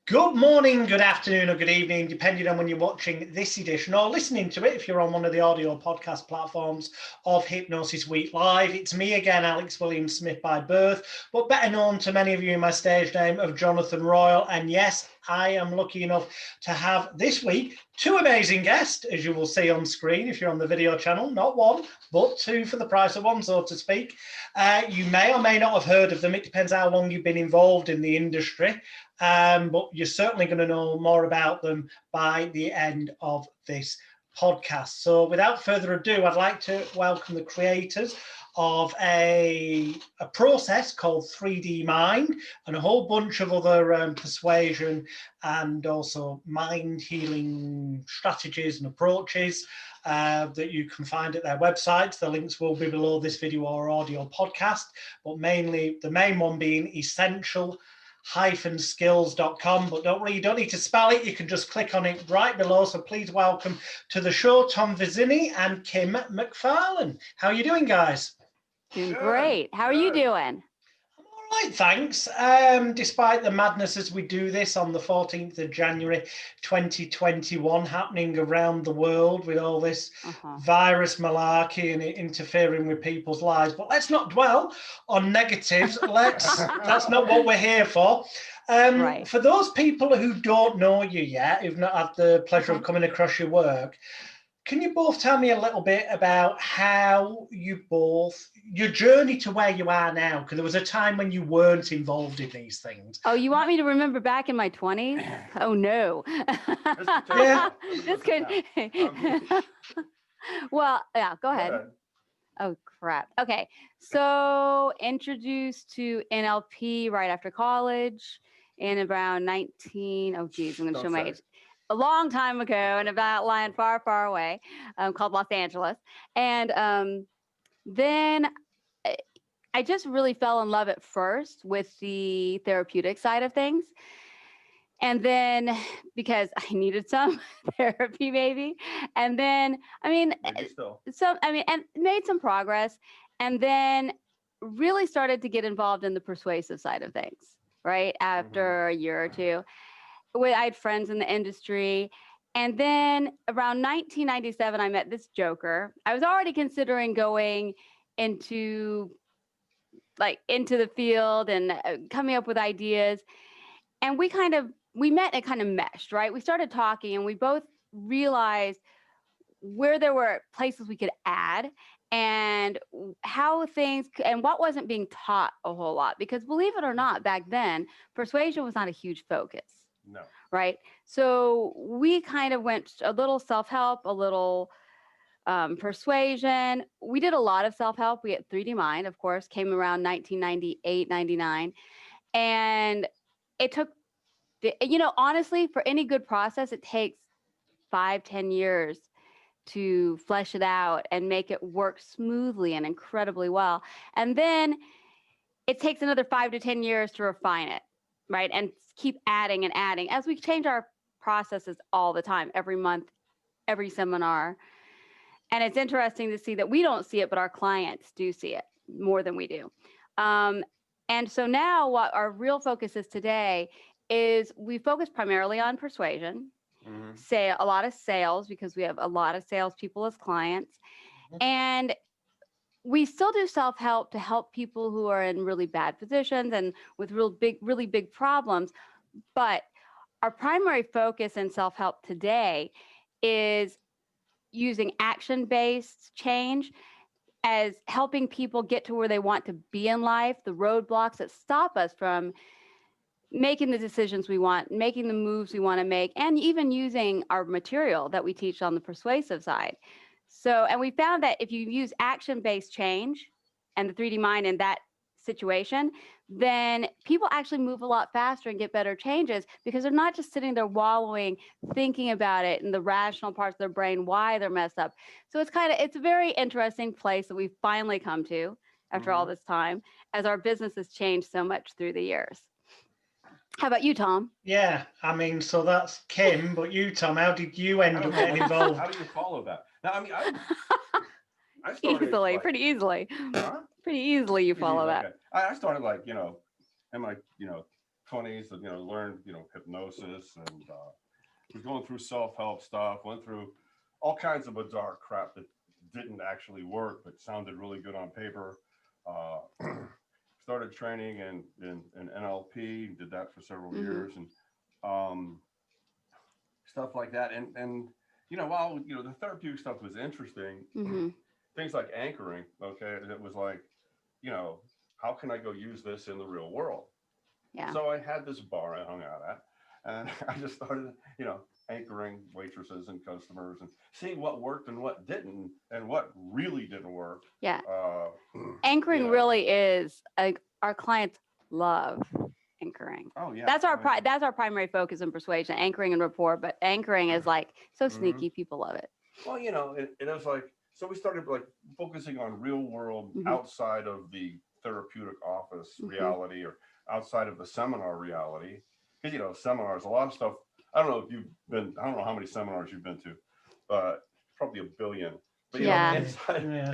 Good morning, good afternoon, or good evening, depending on when you're watching this edition or listening to it if you're on one of the audio podcast platforms of Hypnosis Week Live. It's me again, Alex William Smith by birth, but better known to many of you in my stage name of Jonathan Royal. And yes, I am lucky enough to have this week two amazing guests, as you will see on screen if you're on the video channel. Not one, but two for the price of one, so to speak. You may or may not have heard of them. It depends how long you've been involved in the industry. But you're certainly going to know more about them by the end of this podcast. So without further ado, I'd like to welcome the creators of a process called 3D Mind and a whole bunch of other persuasion and also mind healing strategies and approaches that you can find at their websites. The links will be below this video or audio podcast, but mainly the main one being essential-skills.com. But don't worry, you don't need to spell it. You can just click on it right below. So please welcome to the show Tom Vizzini and Kim McFarland. How are you doing, guys? Doing great. How are you doing? I'm all right, thanks. Despite the madness as we do this on the 14th of January 2021 happening around the world with all this virus malarkey and it interfering with people's lives. But let's not dwell on negatives. That's not what we're here for. Right. For those people who don't know you yet, who've not had the pleasure of coming across your work, can you both tell me a little bit about how your journey to where you are now? Because there was a time when you weren't involved in these things. Oh, you want me to remember back in my 20s? Oh, no. Yeah. This could. Well, yeah, go ahead. Oh, crap. Okay. So introduced to NLP right after college in around 19. Oh, geez, I'm going to show my age. A long time ago in about land far, far away, called Los Angeles. And then I just really fell in love at first with the therapeutic side of things. And then because I needed some therapy, maybe. And then, and made some progress. And then really started to get involved in the persuasive side of things, right? After a year or two. I had friends in the industry. And then around 1997, I met this joker. I was already considering going into the field and coming up with ideas. And we met and kind of meshed, right? We started talking and we both realized where there were places we could add and how things and what wasn't being taught a whole lot. Because believe it or not, back then, persuasion was not a huge focus. No. Right. So we kind of went a little self-help, a little persuasion. We did a lot of self-help. We had 3D Mind, of course, came around 1998, 99. And it took, honestly, for any good process, it takes 5-10 years to flesh it out and make it work smoothly and incredibly well. And then it takes another 5 to 10 years to refine it. Right. And keep adding and adding as we change our processes all the time, every month, every seminar. And it's interesting to see that we don't see it, but our clients do see it more than we do. And so now what our real focus is today is we focus primarily on persuasion, say a lot of sales because we have a lot of salespeople as clients. And we still do self-help to help people who are in really bad positions and with really big problems. But our primary focus in self-help today is using action-based change as helping people get to where they want to be in life, the roadblocks that stop us from making the decisions we want, making the moves we want to make, and even using our material that we teach on the persuasive side. So, and we found that if you use action-based change and the 3D Mind in that situation, then people actually move a lot faster and get better changes because they're not just sitting there wallowing, thinking about it in the rational parts of their brain, why they're messed up. So it's a very interesting place that we've finally come to after all this time as our business has changed so much through the years. How about you, Tom? Yeah, so that's Kim, but you, Tom, how did you end up getting involved? How do you follow that? Now, I started pretty easily. Pretty easily you follow that. Okay. I started in my 20s, you know, learned, you know, hypnosis, and was going through self-help stuff, went through all kinds of bizarre crap that didn't actually work, but sounded really good on paper. Started training in NLP, did that for several years, and stuff like that. And you know, while you know the therapeutic stuff was interesting, things like anchoring, okay, it was like, you know, how can I go use this in the real world? Yeah. So I had this bar I hung out at, and I just started, you know, anchoring waitresses and customers and seeing what worked and what didn't, and what really didn't work. Yeah. Anchoring, you know, really is our clients love anchoring. Oh yeah. That's our primary focus in persuasion, anchoring and rapport. But anchoring is like so sneaky. People love it. Well, you know, it was like, so we started like focusing on real world outside of the therapeutic office reality, or outside of the seminar reality. Because, you know, seminars, a lot of stuff. I don't know if you've been, I don't know how many seminars you've been to, but probably 1 billion. But you know,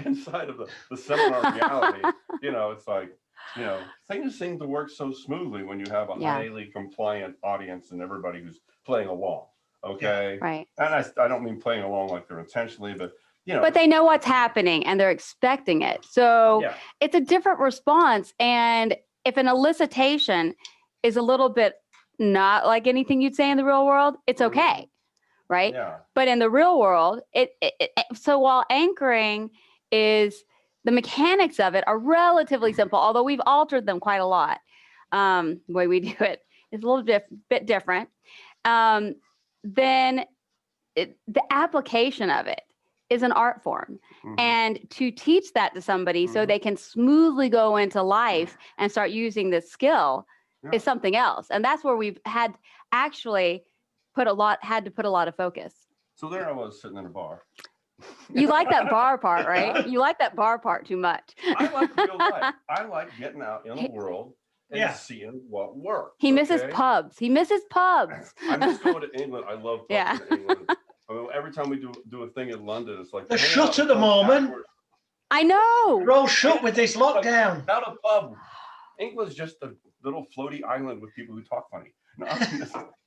inside of the seminar reality, you know, it's like, you know, things seem to work so smoothly when you have a highly compliant audience and everybody who's playing along. Okay. Right. And I don't mean playing along like they're intentionally, but you know, but they know what's happening and they're expecting it. So it's a different response. And if an elicitation is a little bit not like anything you'd say in the real world, it's okay. Right. Yeah. But in the real world, so while anchoring is, the mechanics of it are relatively simple, although we've altered them quite a lot. The way we do it is a little bit different. Then the application of it is an art form. And to teach that to somebody so they can smoothly go into life and start using this skill is something else. And that's where we've had actually put a lot of focus. So there I was sitting in a bar. You like that bar part, right? You like that bar part too much. I like real life. I like getting out in the world and seeing what works. He misses pubs. He misses pubs. I miss going to England. I love pubs in England. I mean, every time we do a thing in London, it's like they're shut at the moment. Backwards. I know. They're all shut with this lockdown. Not a pub. England's just a little floaty island with people who talk funny. No,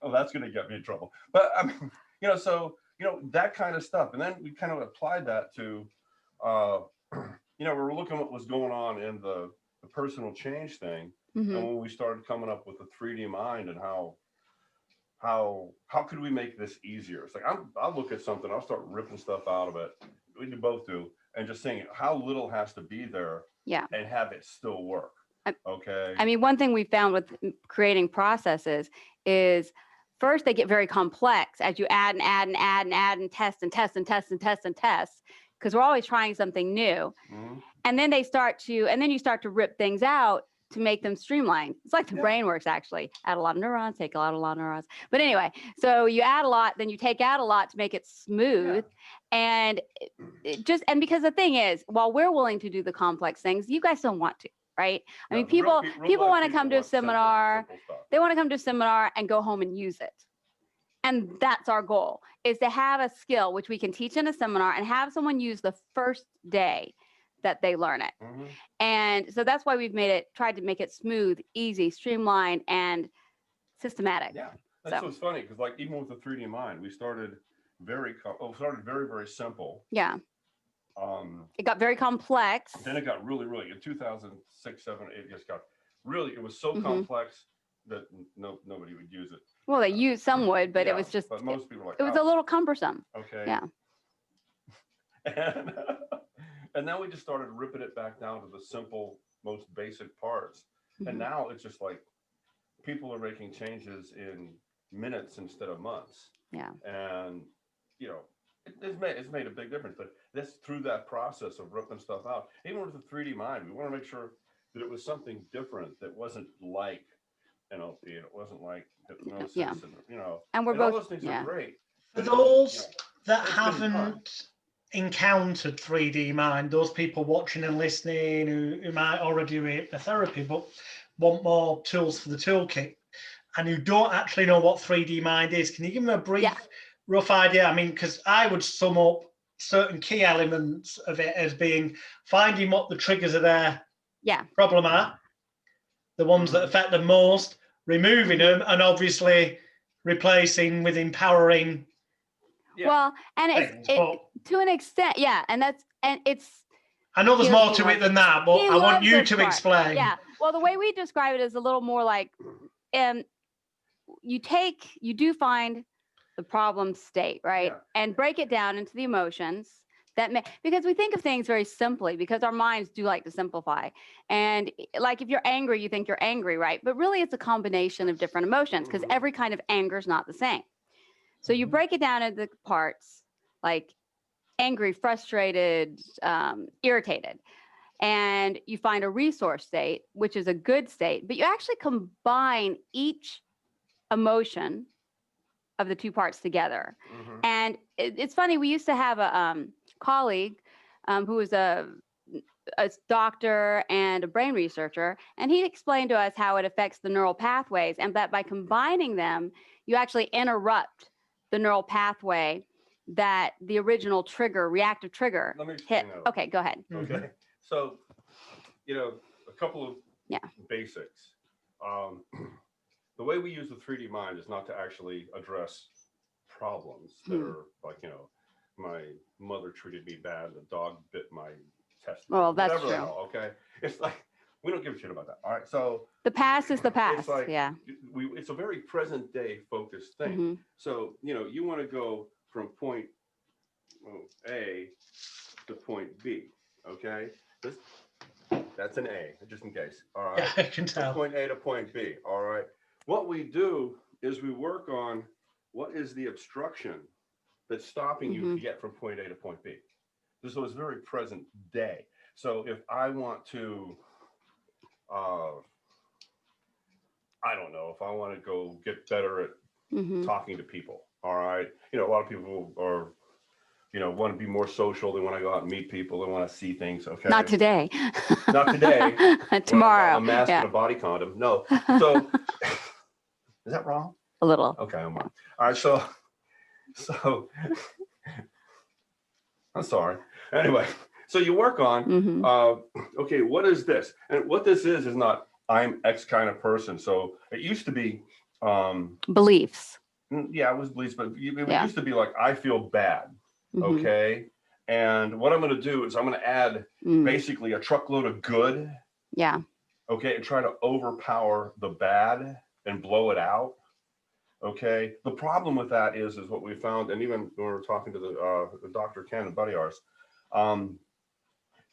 oh, that's going to get me in trouble. But I mean, you know, so you know, that kind of stuff. And then we kind of applied that to, you know, we were looking at what was going on in the personal change thing. And when we started coming up with the 3D mind and how could we make this easier? It's like, I'll look at something, I'll start ripping stuff out of it. We both do. And just saying how little has to be there and have it still work. Okay. I mean, one thing we found with creating processes is first they get very complex as you add and add and add and add and test and test and test and test and test, because we're always trying something new. And then you start to rip things out to make them streamlined. It's like the brain works, actually. Add a lot of neurons, take a lot of neurons. But anyway, so you add a lot, then you take out a lot to make it smooth. And because the thing is, while we're willing to do the complex things, you guys don't want to. Right? I mean, people want to come to a seminar. They want to come to a seminar and go home and use it. And that's our goal, is to have a skill which we can teach in a seminar and have someone use the first day that they learn it. And so that's why we've tried to make it smooth, easy, streamlined, and systematic. Yeah, that's what's funny, because like even with the 3D mind, we started very, very simple. Yeah. It got very complex. Then it got really, in 2006, 7, it just got really, it was so complex that nobody would use it. Well, some would, but it was just, but most people were like, it was a little cumbersome. Okay. Yeah. And then we just started ripping it back down to the simple, most basic parts. And now it's just like people are making changes in minutes instead of months. Yeah. And, you know, it's made a big difference, but that's through that process of ripping stuff out. Even with the 3D mind, we want to make sure that it was something different that wasn't like NLP and it wasn't like hypnosis, and, you know, and all those things are great. For those that haven't encountered 3D mind, those people watching and listening who might already do hypnotherapy but want more tools for the toolkit and who don't actually know what 3D mind is, can you give them a brief rough idea? I mean, because I would sum up certain key elements of it as being finding what the triggers of their problem are, the ones that affect them most, removing them and obviously replacing with empowering. Yeah. Well, and things, to an extent, yeah, and it's. I know there's more to it than that, but I want you to explain. Yeah. Well, the way we describe it is a little more like, you do find the problem state, right? Yeah. And break it down into the emotions because we think of things very simply because our minds do like to simplify. And like if you're angry, you think you're angry, right? But really it's a combination of different emotions because every kind of anger is not the same. So you break it down into parts like angry, frustrated, irritated. And you find a resource state, which is a good state, but you actually combine each emotion of the two parts together. And it's funny, we used to have a colleague who was a doctor and a brain researcher, and he explained to us how it affects the neural pathways, and that by combining them, you actually interrupt the neural pathway that the original reactive trigger hit. Okay, go ahead. Okay. So, a couple of basics. The way we use the 3D mind is not to actually address problems that are like, my mother treated me bad, the dog bit my testicle. Well, that's true. Okay. It's like, we don't give a shit about that. All right. So the past is the past. It's like, yeah. It's a very present day focused thing. So, you want to go from point A to point B. Okay. That's an A, just in case. All right. Yeah, I can tell. From point A to point B. All right. What we do is we work on what is the obstruction that's stopping you to get from point A to point B. So it's very present day. So if I want to, I don't know, if I want to go get better at talking to people. All right. A lot of people are, want to be more social. They want to go out and meet people. They want to see things. Okay. Not today. Not today. Tomorrow. A mask and a body condom. No. So is that wrong? A little. Okay. I'm wrong. All right. So I'm sorry. Anyway, so you work on, okay, what is this? And what this is not, I'm X kind of person. So it used to be, beliefs. Yeah, it was beliefs, but it used to be like, I feel bad. Okay. And what I'm going to do is I'm going to add basically a truckload of good. Yeah. Okay. And try to overpower the bad and blow it out. Okay. The problem with that is what we found, and even when we were talking to the Dr. Ken, a buddy of ours,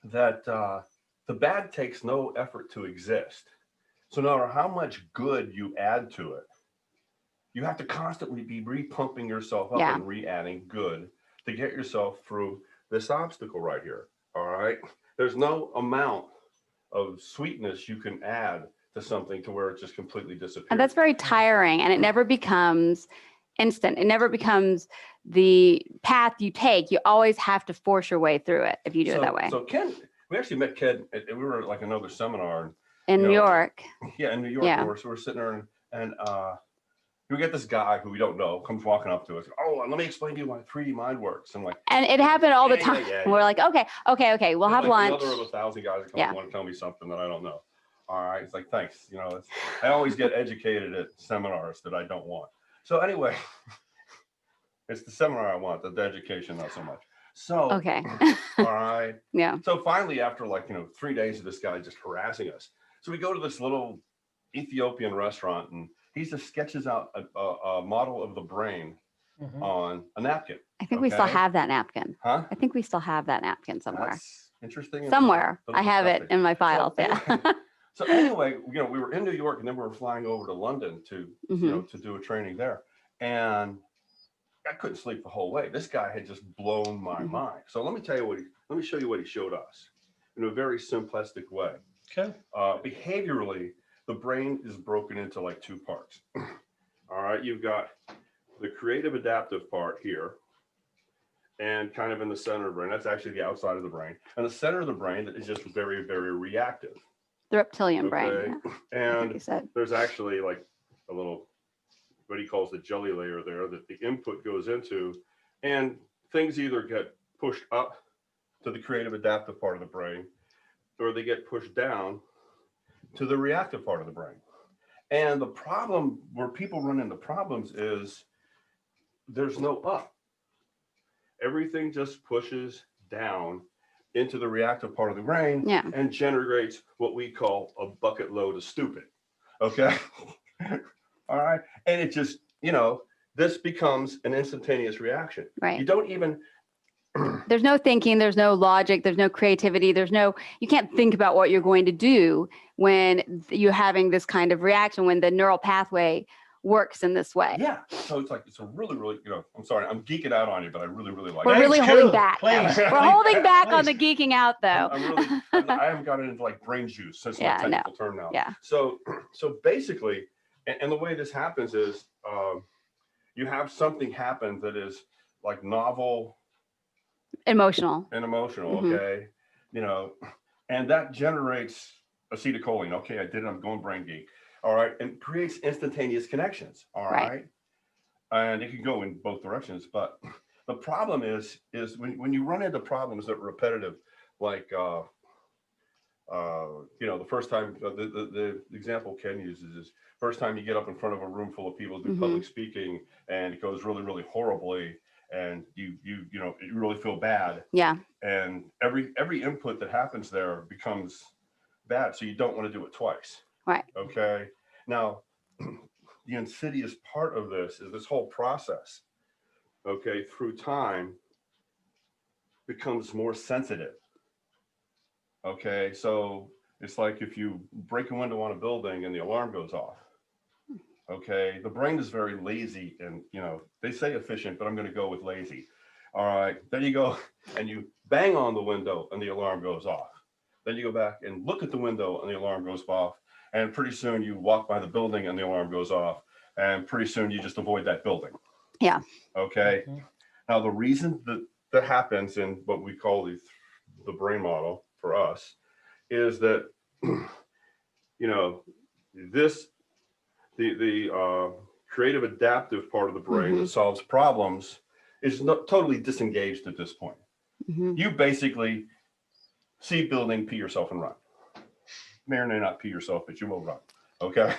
that the bad takes no effort to exist. So no matter how much good you add to it, you have to constantly be repumping yourself up and re-adding good to get yourself through this obstacle right here. All right. There's no amount of sweetness you can add to something to where it just completely disappears. And that's very tiring, and it never becomes instant. It never becomes the path you take. You always have to force your way through it if you do it that way. So Ken, we actually met Ken, and we were at like another seminar in New York. Yeah, in New York. Yeah. So we're sitting there and we get this guy who we don't know comes walking up to us. Oh, let me explain to you why 3D mind works. And it happened all the time. We're like, okay, we'll have lunch. Another of 1,000 guys that come want to tell me something that I don't know. All right, it's like, thanks. I always get educated at seminars that I don't want. So anyway, it's the seminar I want, the education, not so much. So okay. All right. Yeah. So finally, after 3 days of this guy just harassing us, so we go to this little Ethiopian restaurant, and he just sketches out a model of the brain on a napkin. I think we still have that napkin. Huh? I think we still have that napkin somewhere. That's interesting. Somewhere. I have it in my files. So anyway, we were in New York, and then we were flying over to London to to do a training there, and I couldn't sleep the whole way. This guy had just blown my mind. So let me show you what he showed us in a very simplistic way. Okay. Behaviorally, the brain is broken into like two parts. All right, you've got the creative adaptive part here, and kind of in the center of the brain. That's actually the outside of the brain, and the center of the brain that is just very, very reactive. The reptilian brain. Yeah. And there's actually like a little, what he calls the jelly layer there that the input goes into, and things either get pushed up to the creative adaptive part of the brain, or they get pushed down to the reactive part of the brain. And the problem where people run into problems is there's no up. Everything just pushes down into the reactive part of the brain and generates what we call a bucket load of stupid. Okay. All right. And it just, you know, this becomes an instantaneous reaction. Right. You don't even. There's no thinking, there's no logic, there's no creativity, you can't think about what you're going to do when you're having this kind of reaction, when the neural pathway works in this way. Yeah. So it's a really, really, you know, I'm sorry, I'm geeking out on you, but I really, really like We're it. really holding back. Please. We're holding back on the geeking out, though. I haven't gotten into like brain juice. That's my technical term now. Yeah. So basically, and the way this happens is you have something happen that is like novel, emotional, okay, you know, and that generates acetylcholine. Okay, I did it. I'm going brain geek. All right, and creates instantaneous connections. All right, and it can go in both directions. But the problem is when you run into problems that are repetitive, like you know, the first time the example Ken uses is first time you get up in front of a room full of people, do public speaking, and it goes really, really horribly. And you know, you really feel bad. Yeah. And every input that happens there becomes bad. So you don't want to do it twice. Right. Okay. Now, the insidious part of this is this whole process, okay, through time becomes more sensitive. Okay. So it's like if you break a window on a building and the alarm goes off. Okay, the brain is very lazy, and you know, they say efficient, but I'm going to go with lazy. All right, then you go and you bang on the window and the alarm goes off. Then you go back and look at the window and the alarm goes off. And pretty soon you walk by the building and the alarm goes off. And pretty soon you just avoid that building. Yeah. Okay. Now, the reason that happens in what we call the brain model for us is that, you know, the creative adaptive part of the brain that solves problems is not totally disengaged at this point. You basically see building, pee yourself and run. May or may not pee yourself, but you will run. Okay.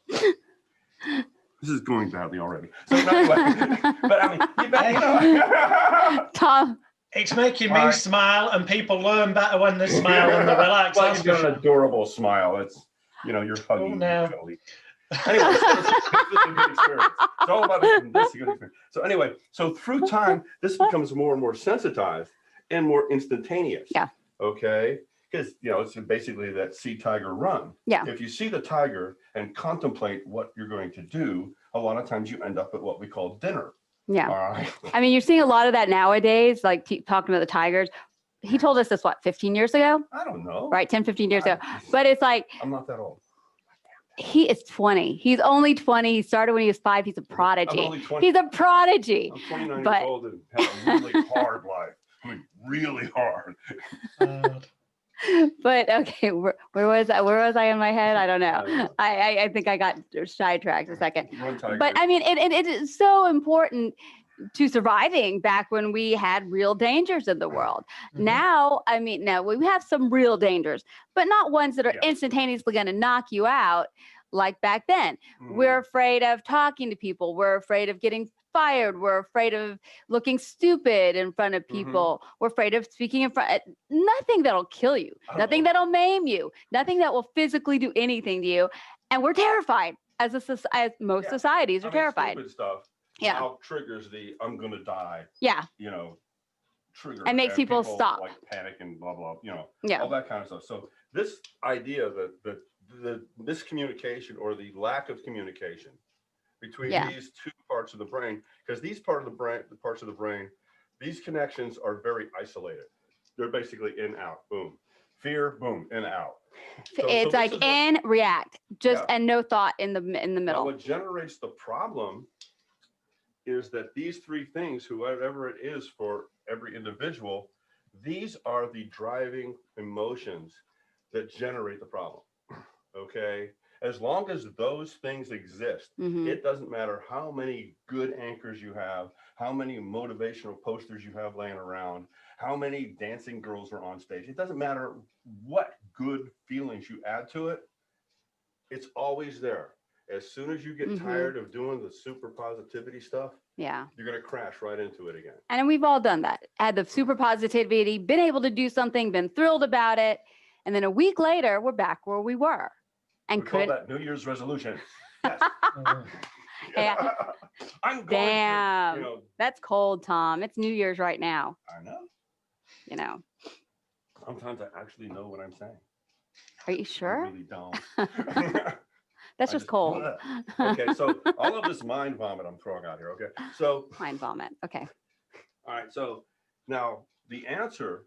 This is going badly already. So anyway, but I mean, you know. Tom. It's making me smile, and people learn better when they smile and they relax. Well, you've got an adorable smile. It's, you know, you're hugging. Oh, no. Anyway, it's a good experience. It's all about making this a good experience. So anyway, so through time, this becomes more and more sensitized and more instantaneous. Yeah. Okay. Because, you know, it's basically that see tiger run. Yeah. If you see the tiger and contemplate what you're going to do, a lot of times you end up at what we call dinner. Yeah. All right. I mean, you're seeing a lot of that nowadays, like talking about the tigers. He told us this, what, 15 years ago? I don't know. Right, 10, 15 years ago. But it's like. I'm not that old. He is 20. He's only 20. He started when he was 5. He's a prodigy. I'm only 20. He's a prodigy. I'm 29 years old and have a really hard life. I mean, really hard. But okay, where was I? Where was I in my head? I don't know. I think I got sidetracked a second. But I mean, it is so important to surviving back when we had real dangers in the world. Now, I mean, now we have some real dangers, but not ones that are instantaneously going to knock you out like back then. We're afraid of talking to people. We're afraid of getting fired. We're afraid of looking stupid in front of people. We're afraid of speaking in front. Nothing that'll kill you. Nothing that'll maim you. Nothing that will physically do anything to you. And we're terrified as most societies are terrified. Stupid stuff. Now triggers the I'm gonna die. Yeah. You know, trigger and makes people stop, like panic and blah blah. You know, all that kind of stuff. So this idea that the miscommunication or the lack of communication between these two parts of the brain, because these parts of the brain, these connections are very isolated. They're basically in out, boom, fear, boom, in out. So it's like in react, just and no thought in the middle. Now what generates the problem is that these three things, whoever it is for every individual, these are the driving emotions that generate the problem. Okay. As long as those things exist, it doesn't matter how many good anchors you have, how many motivational posters you have laying around, how many dancing girls are on stage. It doesn't matter what good feelings you add to it. It's always there. As soon as you get tired of doing the super positivity stuff, Yeah. you're going to crash right into it again. And we've all done that. Had the super positivity, been able to do something, been thrilled about it. And then a week later, we're back where we were. And We call that New Year's resolution. Yes. Yeah. I'm going Damn. to, you know. That's cold, Tom. It's New Year's right now. I know. You know. Sometimes I actually know what I'm saying. Are you sure? I really don't. That's just cold. Okay, so all of this mind vomit I'm throwing out here. Okay, so mind vomit. Okay. All right, so now the answer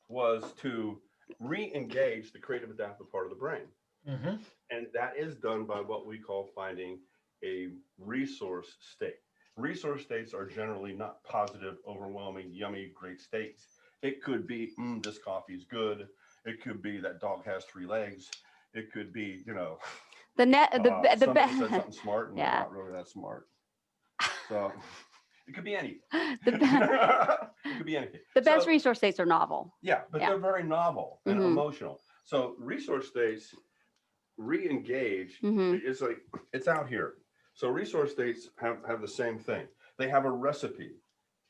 was to re-engage the creative adaptive part of the brain, and that is done by what we call finding a resource state. Resource states are generally not positive, overwhelming, yummy, great states. It could be, this coffee is good. It could be that dog has 3 legs. It could be, you know. Somebody said something smart and they're not really that smart. So it could be anything. It could be anything. The best resource states are novel. Yeah, but they're very novel and emotional. So resource states re-engage. It's like, it's out here. So resource states have the same thing. They have a recipe.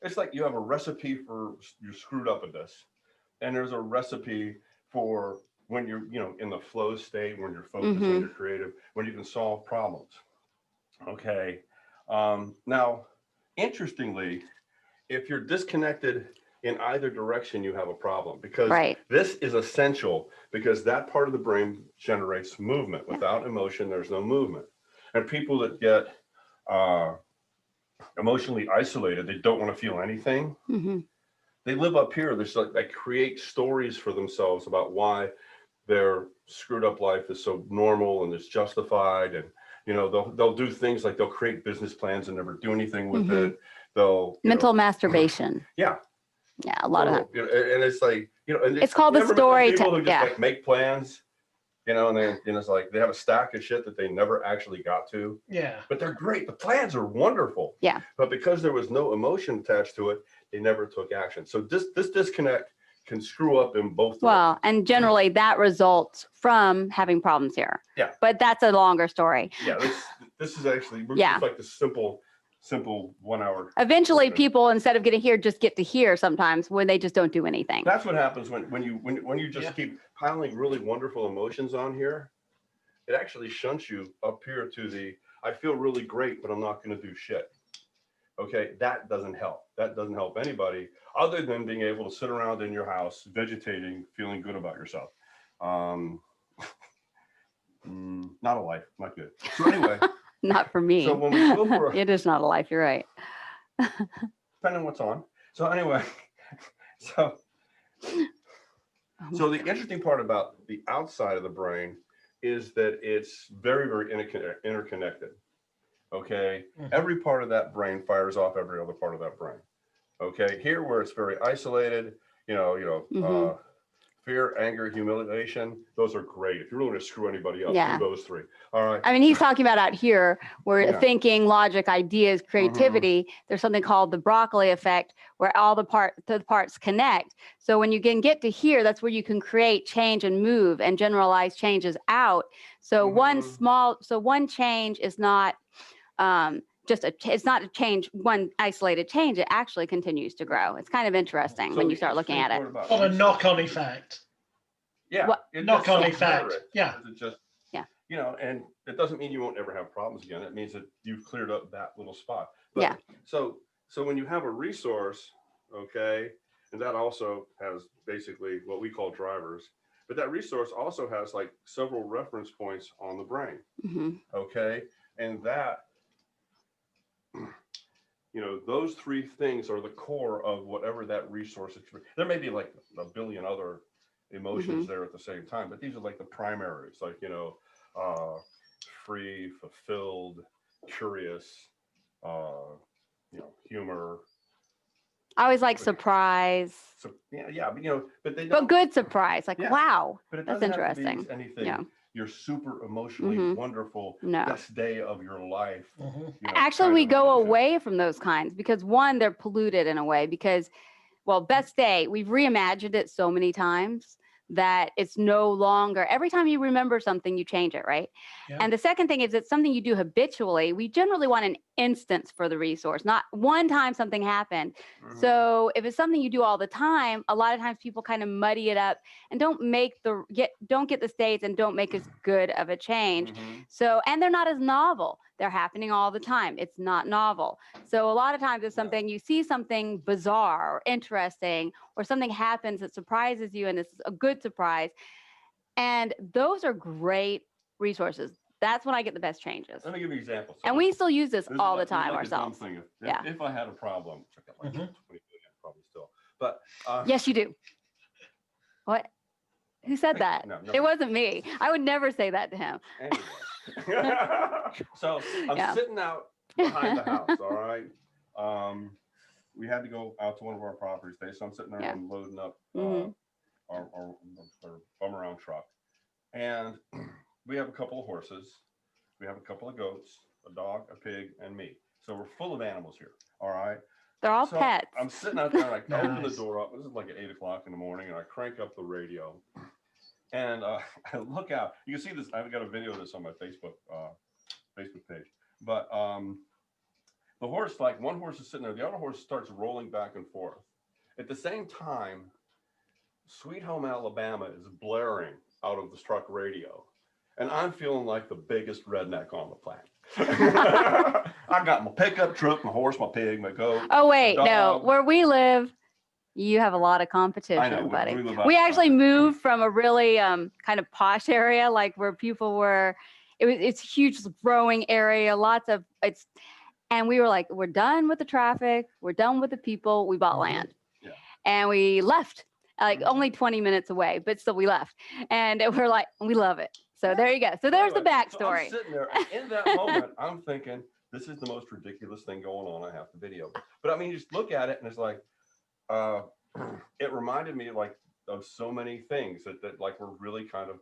It's like you have a recipe for you're screwed up at this, and there's a recipe for when you're, you know, in the flow state, when you're focused, when you're creative, when you can solve problems. Okay. Now, interestingly, if you're disconnected in either direction, you have a problem, because this is essential, because that part of the brain generates movement. Without emotion, there's no movement. And people that get emotionally isolated, they don't want to feel anything. They live up here. There's like, they create stories for themselves about why their screwed up life is so normal and it's justified. And, you know, they'll do things like they'll create business plans and never do anything with it. They'll mental masturbation. Yeah, a lot of that. And it's like, you know, and it's called the story. People who just like make plans, you know, and then it's like they have a stack of shit that they never actually got to. Yeah. But they're great. The plans are wonderful. Yeah. But because there was no emotion attached to it, they never took action. So this disconnect can screw up in both directions. Well, and generally that results from having problems here. Yeah. But that's a longer story. Yeah. This is actually just like the simple 1 hour. Eventually people, instead of getting here, just get to here sometimes when they just don't do anything. That's what happens when you just keep piling really wonderful emotions on here. It actually shunts you up here to the, I feel really great, but I'm not going to do shit. Okay, that doesn't help. That doesn't help anybody other than being able to sit around in your house, vegetating, feeling good about yourself. Not a life, not good. So anyway. Not for me. So when we go for it is not a life, you're right. Depending on what's on. So anyway, so the interesting part about the outside of the brain is that it's very, very interconnected. Okay. Every part of that brain fires off every other part of that brain. Okay. Here where it's very isolated, fear, anger, humiliation, those are great. If you really want to screw anybody up, do those 3. All right. I mean, he's talking about out here where thinking, logic, ideas, creativity, there's something called the broccoli effect where all the parts connect. So when you can get to here, that's where you can create change and move and generalize changes out. So one change is not it's not a change, one isolated change. It actually continues to grow. It's kind of interesting when you start looking at it. What a knock-on effect. Yeah. Knock-on effect. Yeah. It just, you know, and it doesn't mean you won't ever have problems again. It means that you've cleared up that little spot. But, So when you have a resource, okay, and that also has basically what we call drivers, but that resource also has like several reference points on the brain. Okay. And that, you know, those 3 things are the core of whatever that resource is. There may be like a billion other emotions there at the same time, but these are like the primaries, like, you know, free, fulfilled, curious, you know, humor. I always like surprise. So, but you know, but good surprise, like wow, but that's interesting. Anything. Your super emotionally wonderful best day of your life. You know, actually, we go away from those kinds because one, they're polluted in a way because, well, best day, we've reimagined it so many times that it's no longer, every time you remember something, you change it, right? Yeah. And the second thing is it's something you do habitually. We generally want an instance for the resource, not one time something happened. So if it's something you do all the time, a lot of times people kind of muddy it up and don't get the states and don't make as good of a change. So, and they're not as novel. They're happening all the time. It's not novel. So a lot of times it's something, you see something bizarre or interesting, or something happens that surprises you and it's a good surprise. And those are great resources. That's when I get the best changes. Let me give you an example. And we still use this all the time like ourselves. If I had a problem, which I got like 20 million probably still, but yes, you do. What? Who said that? No, it wasn't me. I would never say that to him. Anyway. So I'm sitting out behind the house, all right? We had to go out to one of our properties today, so I'm sitting there and loading up our bum around truck. And we have a couple of horses, we have a couple of goats, a dog, a pig, and me. So we're full of animals here, all right? They're all pets. I'm sitting out there and I open the door up. This is like at 8 o'clock in the morning, and I crank up the radio. And I look out. You can see this. I've got a video of this on my Facebook page. But the horse, like one horse is sitting there, the other horse starts rolling back and forth. At the same time, Sweet Home Alabama is blaring out of the truck radio. And I'm feeling like the biggest redneck on the planet. I got my pickup truck, my horse, my pig, my goat. Oh, wait, no. Where we live, you have a lot of competition, I know, buddy. We actually moved from a really kind of posh area, like where people were, it's a huge growing area, and we were like, we're done with the traffic. We're done with the people. We bought land. Yeah. And we left, like only 20 minutes away, but still we left. And we're like, we love it. So there you go. So there's the backstory. So I'm sitting there, and in that moment, I'm thinking, this is the most ridiculous thing going on. I have to video. But I mean, you just look at it, and it's like, it reminded me like of so many things that like were really kind of,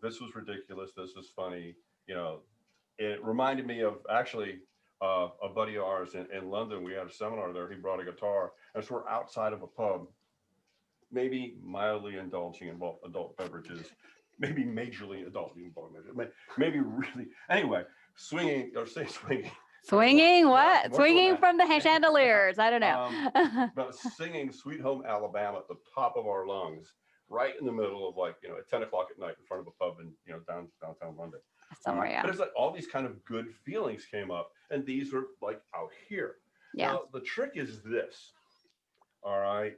this was ridiculous. This was funny. It reminded me of actually a buddy of ours in London. We had a seminar there. He brought a guitar, and so we're outside of a pub, maybe mildly indulging in adult beverages. Maybe majorly indulging, maybe really. Anyway, swinging. Swinging what? Swinging from the chandeliers. I don't know. But singing Sweet Home Alabama at the top of our lungs, right in the middle of like, at 10 o'clock at night in front of a pub in, downtown London. Somewhere, yeah. But it's like all these kind of good feelings came up, and these are like out here. Yeah. Now, the trick is this, all right?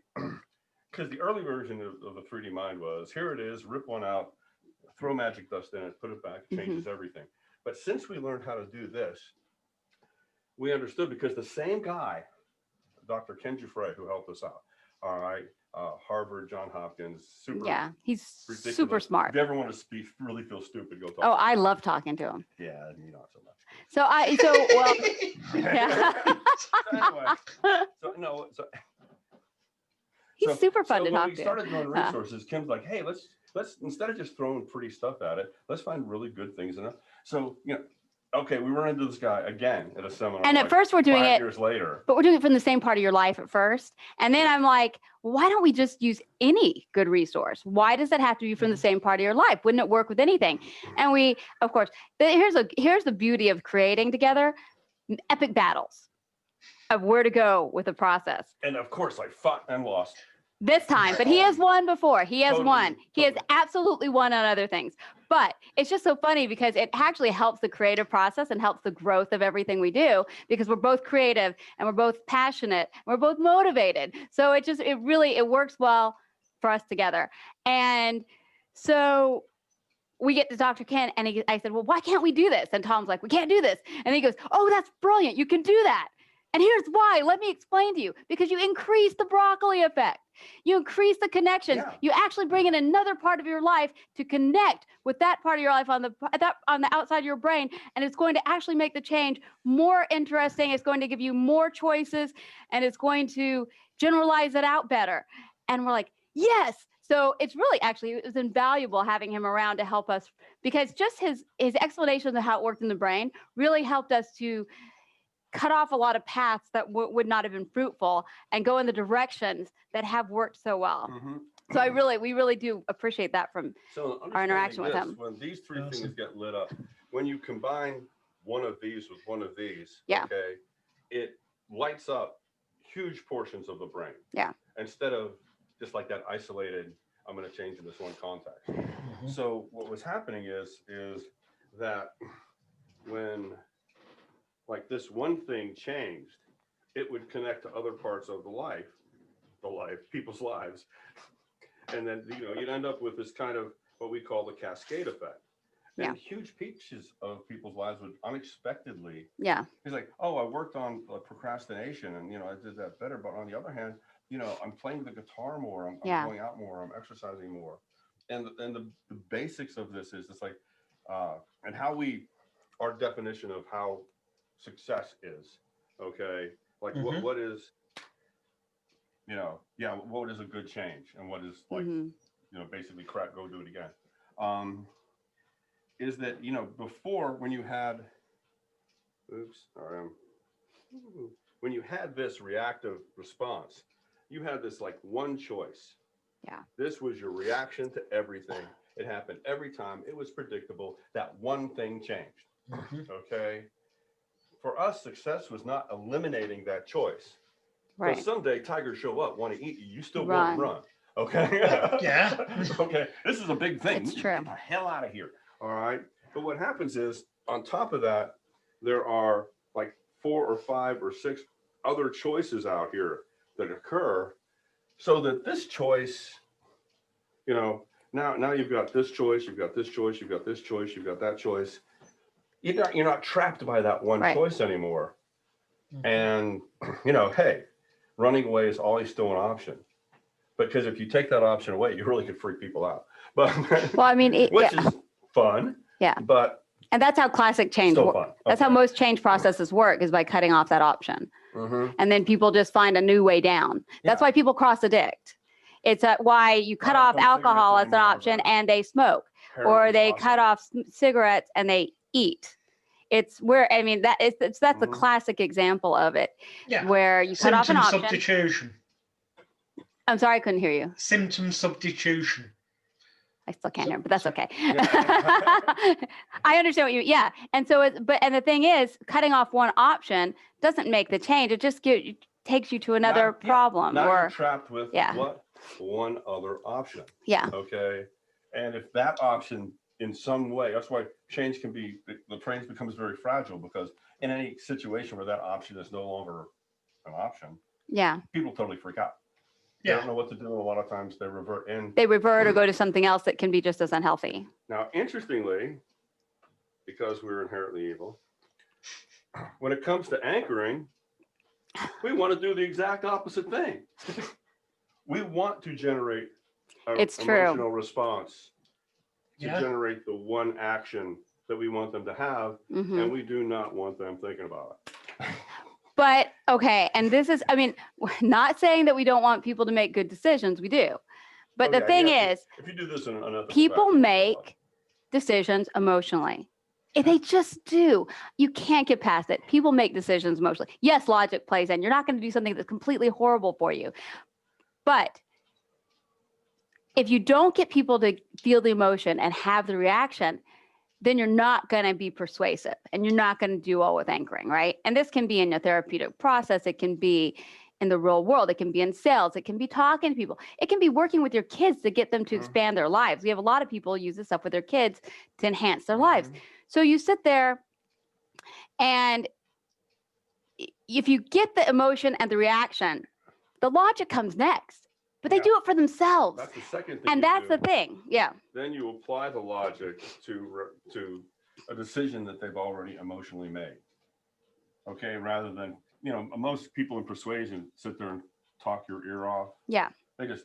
Because the early version of the 3D Mind was, here it is, rip one out, throw magic dust in it, put it back, it changes everything. But since we learned how to do this, we understood, because the same guy, Dr. Ken Giuffre, who helped us out, all right, Harvard, John Hopkins, he's ridiculous. Super smart. If you ever want to really feel stupid, go talk to him. I love talking to him. Yeah, not so much. He's super fun to talk to. When we started doing resources, Kim's like, hey, let's instead of just throwing pretty stuff at it, let's find really good things in it. So, okay, we run into this guy again at a seminar. And at first we're doing 5 it years later. But we're doing it from the same part of your life at first. And then I'm like, why don't we just use any good resource? Why does it have to be from the same part of your life? Wouldn't it work with anything? And we, of course, here's the beauty of creating together, epic battles of where to go with the process. And of course, I fought and lost. This time, but he has won before. He has won. He has absolutely won on other things. But it's just so funny because it actually helps the creative process and helps the growth of everything we do, because we're both creative and we're both passionate and we're both motivated. So it works well for us together. And so we get to Dr. Ken, and I said, well, why can't we do this? And Tom's like, we can't do this. And he goes, oh, that's brilliant. You can do that. And here's why. Let me explain to you. Because you increase the broccoli effect. You increase the connections. Yeah. You actually bring in another part of your life to connect with that part of your life on the outside of your brain. And it's going to actually make the change more interesting. It's going to give you more choices, and it's going to generalize it out better. And we're like, yes. So it was invaluable having him around to help us, because just his explanation of how it worked in the brain really helped us to cut off a lot of paths that would not have been fruitful and go in the directions that have worked so well. Mm-hmm. So we really do appreciate that from our interaction with him. When these three things get lit up, when you combine one of these with one of these, okay, it lights up huge portions of the brain. Yeah. Instead of just like that isolated, I'm going to change in this one context. So what was happening is that when like this one thing changed, it would connect to other parts of people's lives. And then, you'd end up with this kind of what we call the cascade effect. And huge pieces of people's lives would unexpectedly. Yeah. He's like, oh, I worked on procrastination and, I did that better. But on the other hand, I'm playing the guitar more. I'm going out more. I'm exercising more. And the basics of this is just like, and our definition of how success is, okay? Like what is, what is a good change and what is like, basically crap, go do it again. Is that, before when you had, when you had this reactive response, you had this like one choice. Yeah. This was your reaction to everything. It happened every time. It was predictable. That one thing changed. Okay. For us, success was not eliminating that choice. Right. But someday tigers show up, want to eat you. You still want to run. Okay. Yeah. Okay. This is a big thing. It's true. Get the hell out of here. All right. But what happens is, on top of that, there are like 4 or 5 or 6 other choices out here that occur, so that this choice, now you've got this choice, you've got this choice, you've got this choice, you've got that choice. You're not trapped by that one choice anymore. And hey, running away is always still an option, because if you take that option away, you really could freak people out. But well, I mean, which is fun. Yeah. And that's how classic change works. That's how most change processes work, is by cutting off that option. And then people just find a new way down. That's why people cross addict. It's why you cut off alcohol as an option and they smoke, or they cut off cigarettes and they eat. It's where, I mean, that's the classic example of it. Yeah. Where you cut off an option. Substitution. I'm sorry, I couldn't hear you. Symptom substitution. I still can't hear, but that's okay. I understand what you, And so, and the thing is, cutting off one option doesn't make the change. It just takes you to another problem. Now you're trapped with what? One other option. Yeah. Okay. And if that option in some way, that's why change can be, the change becomes very fragile, because in any situation where that option is no longer an option, people totally freak out. They don't know what to do. A lot of times they revert or go to something else that can be just as unhealthy. Now, interestingly, because we're inherently evil, when it comes to anchoring, we want to do the exact opposite thing. We want to generate an emotional response to generate the one action that we want them to have, and we do not want them thinking about it. But, okay, and this is, I mean, not saying that we don't want people to make good decisions, we do. But the thing is, if you do this in another people make decisions emotionally. They just do. You can't get past it. People make decisions emotionally. Yes, logic plays in. You're not going to do something that's completely horrible for you. But if you don't get people to feel the emotion and have the reaction, then you're not going to be persuasive and you're not going to do well with anchoring, right? And this can be in your therapeutic process. It can be in the real world. It can be in sales. It can be talking to people. It can be working with your kids to get them to expand their lives. We have a lot of people use this stuff with their kids to enhance their lives. So you sit there, and if you get the emotion and the reaction, the logic comes next. But they do it for themselves. That's the second thing. And that's the thing. Yeah. Then you apply the logic to a decision that they've already emotionally made. Okay, rather than, most people in persuasion sit there and talk your ear off. Yeah. They just,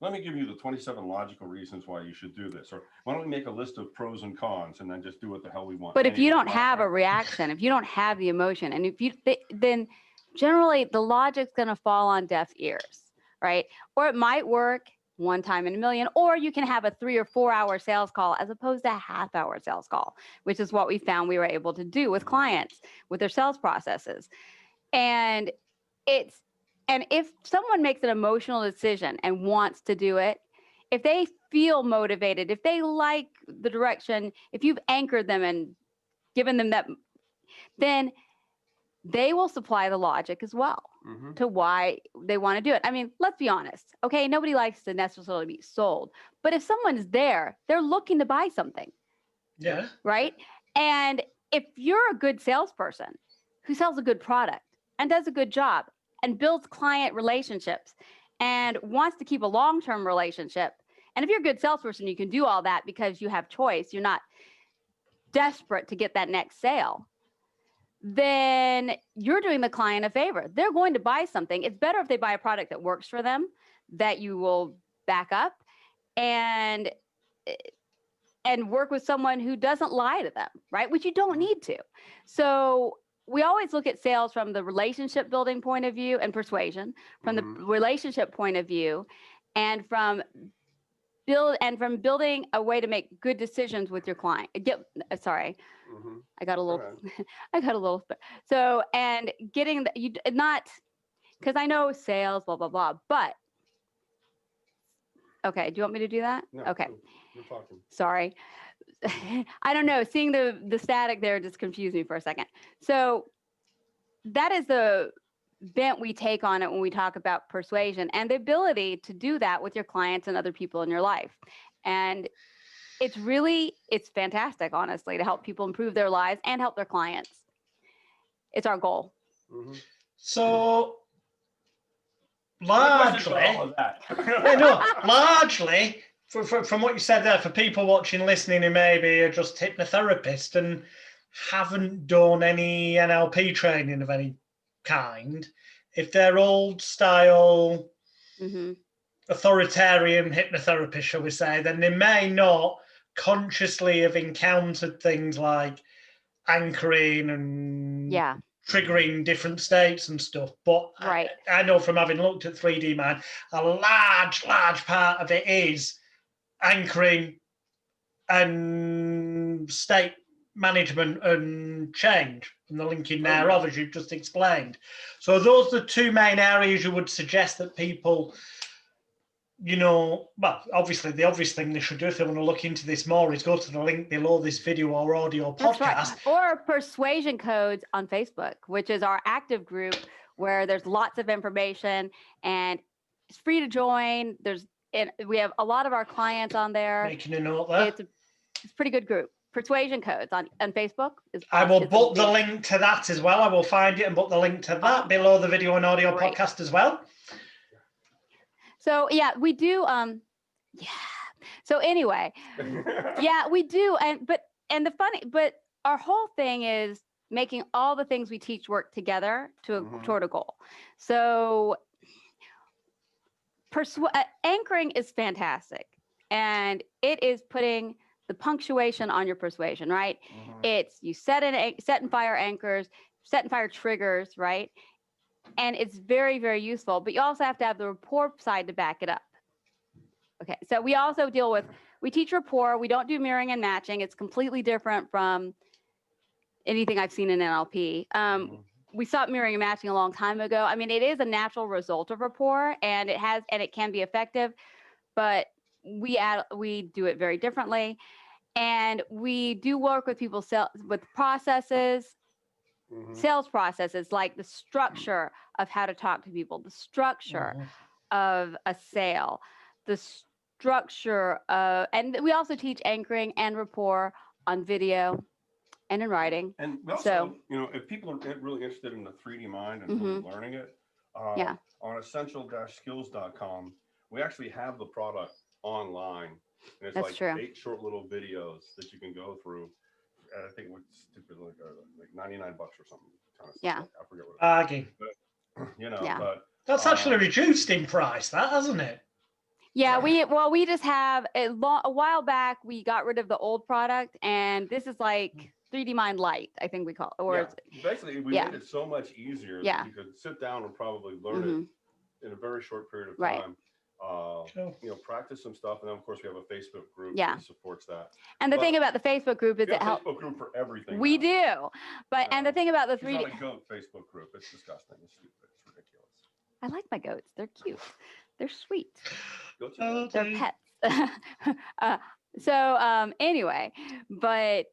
let me give you the 27 logical reasons why you should do this. Or why don't we make a list of pros and cons and then just do what the hell we want. But if you don't have a reaction, if you don't have the emotion, and then generally the logic's going to fall on deaf ears. Right? Or it might work one time in a million, or you can have a 3 or 4 hour sales call as opposed to a half-hour sales call, which is what we found we were able to do with clients with their sales processes. And And if someone makes an emotional decision and wants to do it, if they feel motivated, if they like the direction, if you've anchored them and given them that, then they will supply the logic as well to why they want to do it. I mean, let's be honest. Okay, nobody likes to necessarily be sold, but if someone's there, they're looking to buy something. Yeah. Right. And if you're a good salesperson who sells a good product and does a good job and builds client relationships and wants to keep a long-term relationship, and if you're a good salesperson, you can do all that because you have choice. You're not desperate to get that next sale. Then you're doing the client a favor. They're going to buy something. It's better if they buy a product that works for them, that you will back up and work with someone who doesn't lie to them, right? Which you don't need to. So we always look at sales from the relationship building point of view and persuasion, from the relationship point of view, and from building a way to make good decisions with your client. I got a little, so, and getting not, because I know sales, blah, blah, blah, but, okay, do you want me to do that? No, okay. You're talking. Sorry. I don't know. Seeing the static there just confused me for a second. So that is the bent we take on it when we talk about persuasion and the ability to do that with your clients and other people in your life. And it's fantastic, honestly, to help people improve their lives and help their clients. It's our goal. So largely, from what you said there, for people watching, listening, who maybe are just hypnotherapists and haven't done any NLP training of any kind, if they're old style authoritarian hypnotherapists, shall we say, then they may not consciously have encountered things like anchoring and triggering different states and stuff. But I know from having looked at 3D Mind, a large part of it is anchoring and state management and change and the linking thereof, as you've just explained. So those are the two main areas you would suggest that people, well, obviously the obvious thing they should do if they want to look into this more is go to the link below this video or audio podcast. Or Persuasion Codes on Facebook, which is our active group where there's lots of information and it's free to join. We have a lot of our clients on there. Making a note there. It's a pretty good group. Persuasion Codes on Facebook. I will put the link to that as well. I will find it and put the link to that below the video and audio podcast as well. So we do. So anyway, we do. But our whole thing is making all the things we teach work together toward a goal. So anchoring is fantastic, and it is putting the punctuation on your persuasion, right? It's you set and fire anchors, set and fire triggers, right? And it's very, very useful, but you also have to have the rapport side to back it up. Okay, so we also we teach rapport. We don't do mirroring and matching. It's completely different from anything I've seen in NLP. We stopped mirroring and matching a long time ago. I mean, it is a natural result of rapport, and it can be effective, but we do it very differently. And we do work with people with processes, sales processes, like the structure of how to talk to people, the structure of a sale, the structure of, and we also teach anchoring and rapport on video and in writing. And also, if people are really interested in the 3D mind and really learning it, on essential-skills.com, we actually have the product online. And it's like 8 short little videos that you can go through. And I think it's stupid, like $99 or something. Kind of stuff. I forget what it is. But that's actually reduced in price, that, hasn't it? Yeah, we just have a while back we got rid of the old product, and this is like 3D Mind Lite, I think we call it. Or basically we made it so much easier that you could sit down and probably learn it in a very short period of time. Practice some stuff, and then of course we have a Facebook group that supports that. And the thing about the Facebook group is it helps. Facebook group for everything. We do, but and the thing about the 3D not a goat Facebook group, it's disgusting. It's stupid. It's ridiculous. I like my goats. They're cute. They're sweet. Goats are They're pets. Anyway, but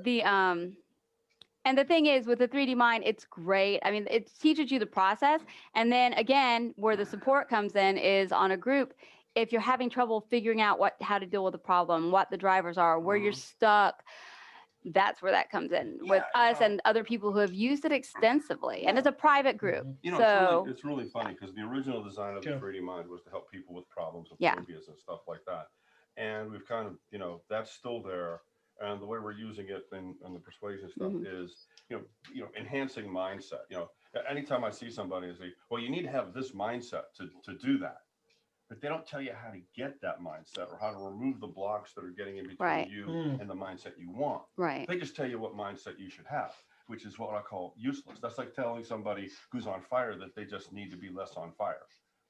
the and the thing is, with the 3D mind, it's great. I mean, it teaches you the process. And then again, where the support comes in is on a group. If you're having trouble figuring out how to deal with the problem, what the drivers are, where you're stuck, that's where that comes in with us and other people who have used it extensively. And it's a private group. You know, so it's really funny because the original design of the 3D mind was to help people with problems and phobias and stuff like that. And we've kind of, you know, that's still there. And the way we're using it in the persuasion stuff is, you know, enhancing mindset. You know, anytime I see somebody, I say, well, you need to have this mindset to do that. But they don't tell you how to get that mindset or how to remove the blocks that are getting in between you and the mindset you want. They just tell you what mindset you should have, which is what I call useless. That's like telling somebody who's on fire that they just need to be less on fire.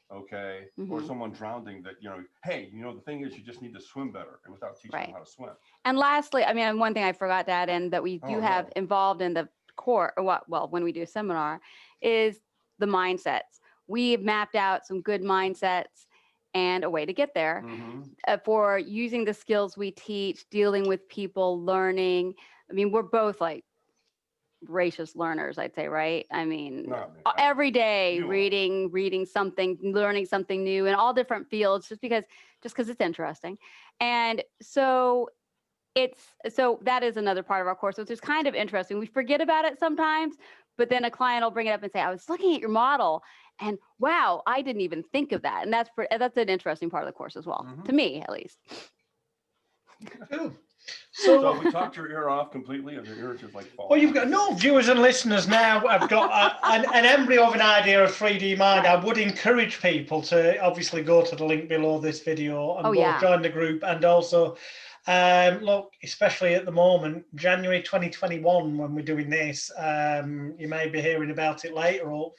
Okay. Or someone drowning that, you know, hey, you know, the thing is you just need to swim better, and without teaching them how to swim. And lastly, I mean, one thing I forgot to add in that we do have involved in the core, or when we do a seminar, is the mindsets. We've mapped out some good mindsets and a way to get there for using the skills we teach, dealing with people, learning. I mean, we're both like voracious learners, I'd say, right? I mean, every day reading something, learning something new in all different fields, just because it's interesting. And so that is another part of our course, which is kind of interesting. We forget about it sometimes, but then a client will bring it up and say, I was looking at your model and wow, I didn't even think of that. And that's an interesting part of the course as well, to me, at least. So we talked your ear off completely, and your ear just like falling. Well, you've got no viewers and listeners now. I've got an embryo of an idea of 3D mind. I would encourage people to obviously go to the link below this video and join the group, and also look, especially at the moment, January 2021, when we're doing this, you may be hearing about it later, or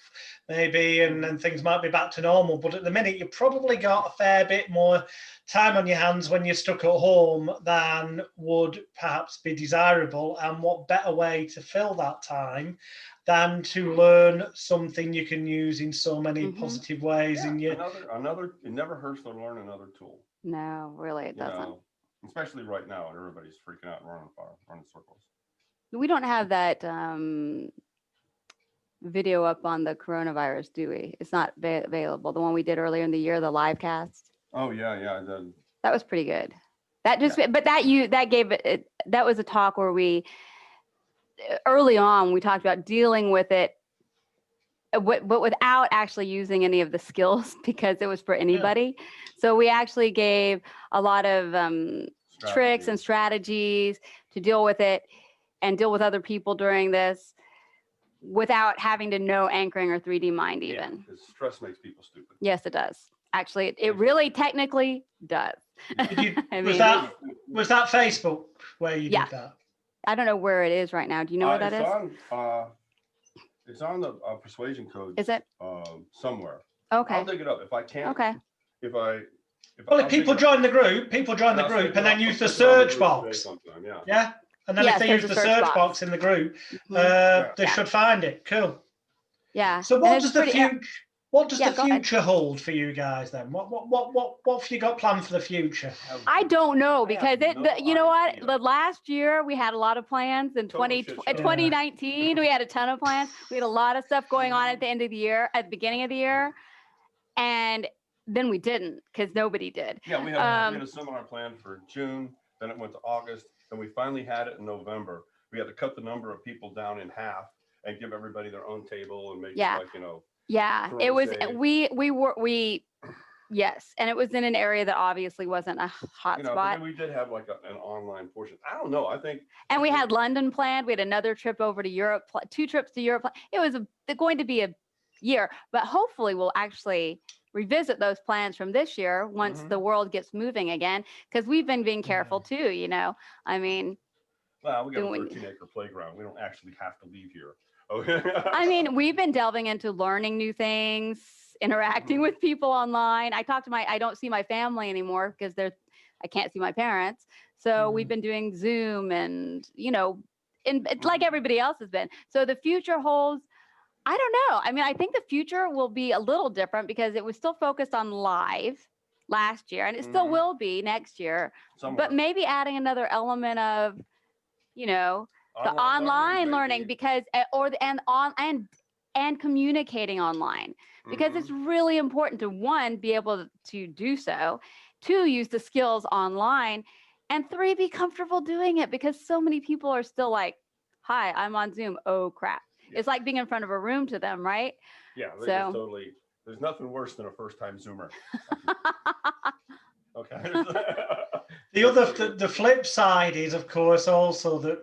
maybe, and then things might be back to normal. But at the minute, you've probably got a fair bit more time on your hands when you're stuck at home than would perhaps be desirable. And what better way to fill that time than to learn something you can use in so many positive ways? In your it never hurts to learn another tool. No, really, it doesn't. Know, especially right now, and everybody's freaking out and running circles. We don't have that video up on the coronavirus, do we? It's not available. The one we did earlier in the year, the live cast. Oh yeah. That was pretty good. That just, but that was a talk where we early on we talked about dealing with it, but without actually using any of the skills, because it was for anybody. So we actually gave a lot of tricks and strategies to deal with it and deal with other people during this without having to know anchoring or 3D mind even. Because stress makes people stupid. Yes, it does. Actually, it really technically does. Was that Facebook where you did that? I don't know where it is right now. Do you know where that is? It's on the Persuasion code. Is it? Somewhere. Okay. I'll dig it up if I can. Okay. If people join the group, and then use the search box. Yeah. And then if they use the search box in the group, they should find it. Cool. Yeah. So what does the future hold for you guys then? What have you got planned for the future? I don't know, because you know what? The last year we had a lot of plans. In 2019 we had a ton of plans. We had a lot of stuff going on at the end of the year, at the beginning of the year, and then we didn't, because nobody did. Yeah, we had a seminar planned for June. Then it went to August. Then we finally had it in November. We had to cut the number of people down in half and give everybody their own table and make it like, you know. Yeah, it was, yes. And it was in an area that obviously wasn't a hot spot. We did have like an online portion. I don't know. I think. And we had London planned. We had another trip over to Europe, 2 trips to Europe. It was going to be a year, but hopefully we'll actually revisit those plans from this year once the world gets moving again, because we've been being careful too, you know. I mean, well, we got a 13-acre playground. We don't actually have to leave here. I mean, we've been delving into learning new things, interacting with people online. I don't see my family anymore because I can't see my parents. So we've been doing Zoom and, you know, like everybody else has been. So the future holds, I don't know. I mean, I think the future will be a little different because it was still focused on live last year, and it still will be next year. Somewhere. But maybe adding another element of, you know, the online learning because and communicating online, because it's really important to, one, be able to do so, two, use the skills online, and three, be comfortable doing it, because so many people are still like, hi, I'm on Zoom. Oh crap. It's like being in front of a room to them, right? Yeah, they So just totally, there's nothing worse than a first-time Zoomer. Okay. The flip side is, of course, also that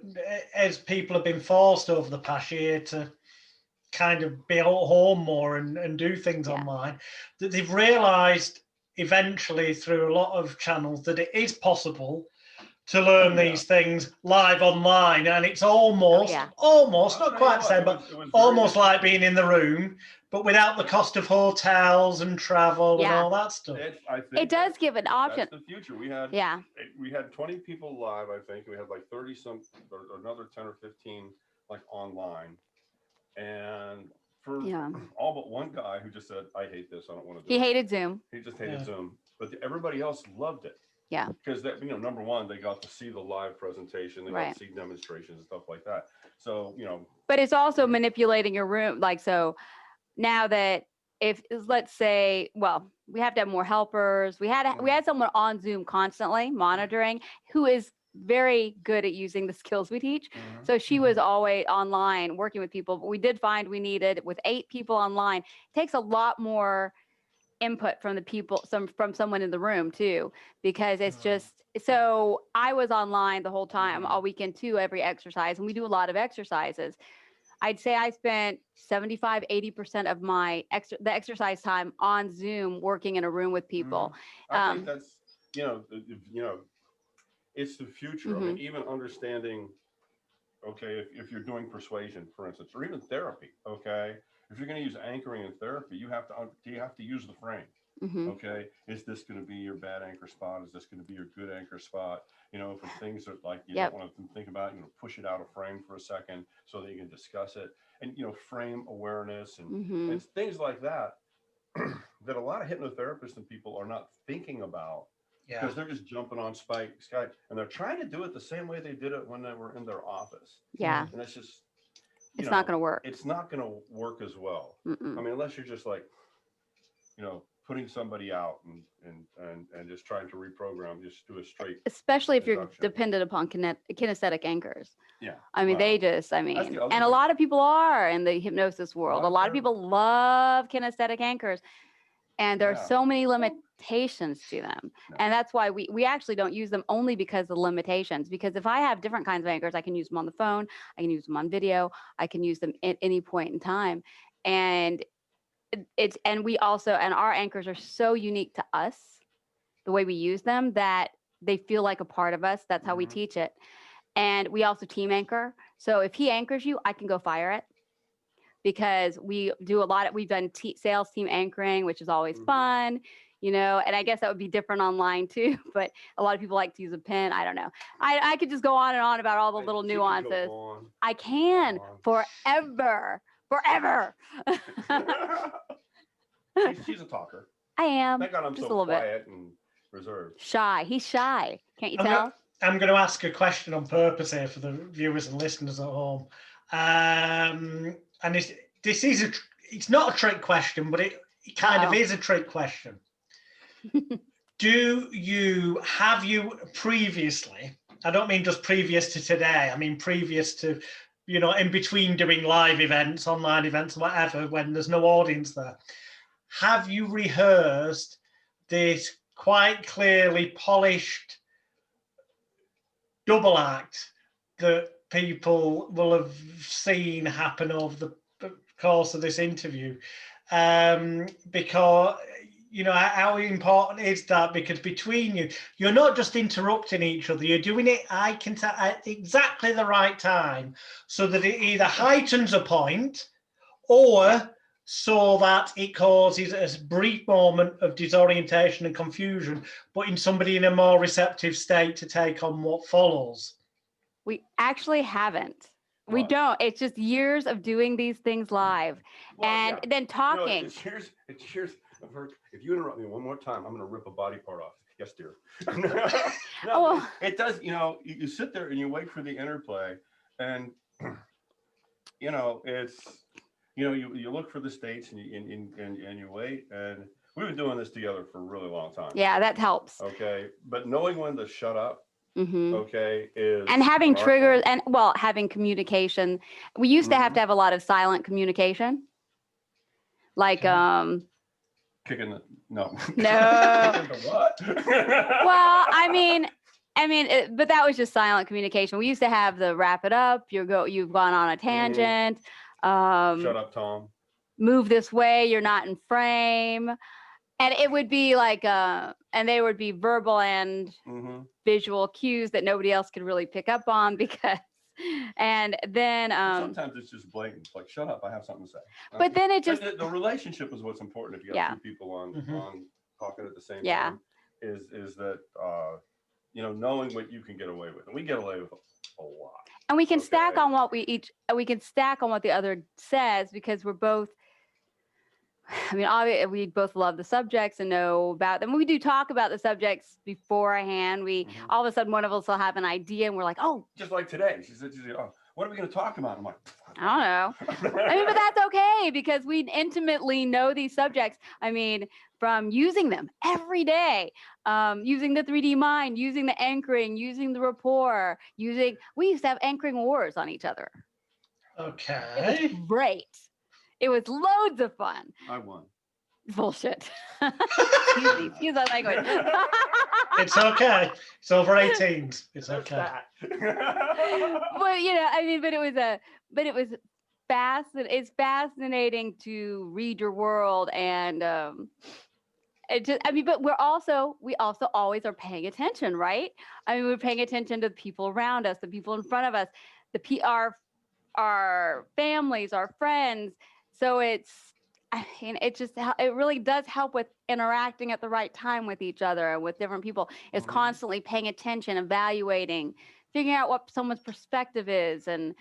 as people have been forced over the past year to kind of be at home more and do things online, that they've realized eventually through a lot of channels that it is possible to learn these things live online, and it's almost not quite the same, but almost like being in the room, but without the cost of hotels and travel and all that stuff. I think it does give an option. That's the future. We had 20 people live, I think. We had like 30 some, or another 10 or 15 like online, and for all but one guy who just said, I hate this, I don't want to do it. He hated Zoom. He just hated Zoom, but everybody else loved it. Yeah. Because that, number one, they got to see the live presentation, they got to see demonstrations and stuff like that. So, But it's also manipulating your room. Like, so now that if, let's say, well, we have to have more helpers. We had someone on Zoom constantly monitoring who is very good at using the skills we teach. So she was always online working with people, but we did find we needed, with 8 people online, it takes a lot more input from the people, from someone in the room too, because it's just, so I was online the whole time, all weekend too, every exercise, and we do a lot of exercises. I'd say I spent 75-80% of my the exercise time on Zoom working in a room with people. I think that's, it's the future. I mean, even understanding, okay, if you're doing persuasion, for instance, or even therapy, okay, if you're going to use anchoring in therapy, you have to use the frame. Okay, is this going to be your bad anchor spot? Is this going to be your good anchor spot? For things that like you don't want to think about, push it out of frame for a second so that you can discuss it, and frame awareness and things like that that a lot of hypnotherapists and people are not thinking about. Because they're just jumping on Skype, and they're trying to do it the same way they did it when they were in their office. And it's just, it's not going to work. It's not going to work as well. I mean, unless you're just like, putting somebody out and just trying to reprogram, just do a straight. Especially if you're dependent upon kinesthetic anchors. Yeah. I mean, and a lot of people are in the hypnosis world. A lot of people love kinesthetic anchors, and there are so many limitations to them. And that's why we actually don't use them, only because of the limitations. Because if I have different kinds of anchors, I can use them on the phone, I can use them on video, I can use them at any point in time. And we also, and our anchors are so unique to us, the way we use them, that they feel like a part of us. That's how we teach it. And we also team anchor. So if he anchors you, I can go fire it, because we do we've done sales team anchoring, which is always fun, and I guess that would be different online too, but a lot of people like to use a pen. I don't know. I could just go on and on about all the little nuances. I can forever. She's a talker. I am. Thank God I'm just so a little quiet and reserved. Shy. He's shy. Can't you tell? I'm going to ask a question on purpose here for the viewers and listeners at home. And it's not a trick question, but it kind of is a trick question. Have you previously, I don't mean just previous to today, I mean previous to, in between doing live events, online events, whatever, when there's no audience there, have you rehearsed this quite clearly polished double act that people will have seen happen over the course of this interview? Because how important is that? Because between you, you're not just interrupting each other, you're doing it at exactly the right time, so that it either heightens a point or so that it causes a brief moment of disorientation and confusion, putting somebody in a more receptive state to take on what follows. We actually haven't. We don't. It's just years of doing these things live, Well, and yeah. then talking. It's years. If you interrupt me one more time, I'm going to rip a body part off. Yes, dear. No, it does. You sit there and you wait for the interplay, and it's you look for the states and you wait, and we've been doing this together for a really long time. Yeah, that helps. Okay, but knowing when to shut up. Mm-hmm. Okay, is and having triggers and having communication. We used to have to have a lot of silent communication, like kicking the no. No. Kicking the what? Well, I mean, but that was just silent communication. We used to have the wrap it up. You've gone on a tangent. Shut up, Tom. Move this way. You're not in frame. And it would be like, and they would be verbal and visual cues that nobody else could really pick up on and then sometimes it's just blatant, like shut up, I have something to say. But then it just the relationship is what's important. If you have two people on talking at the same time, is that knowing what you can get away with, and we get away with a lot. And we can stack on what the other says, because we're both. I mean, obviously, we both love the subjects and know about them. We do talk about the subjects beforehand. We all of a sudden, one of us will have an idea, and we're like, "Oh!" Just like today, she said, "Oh, what are we going to talk about?" I'm like, "I don't know." I mean, but that's okay, because we intimately know these subjects. I mean, from using them every day, using the 3D mind, using the anchoring, using the rapport, we used to have anchoring wars on each other. Okay. It was great. It was loads of fun. I won. Bullshit. Excuse my language. It's okay. It's over 18s. It's okay. But but it was it's fascinating to read your world, and but we also always are paying attention, right? I mean, we're paying attention to the people around us, the people in front of us, our families, our friends. So it really does help with interacting at the right time with each other and with different people. It's constantly paying attention, evaluating, figuring out what someone's perspective is and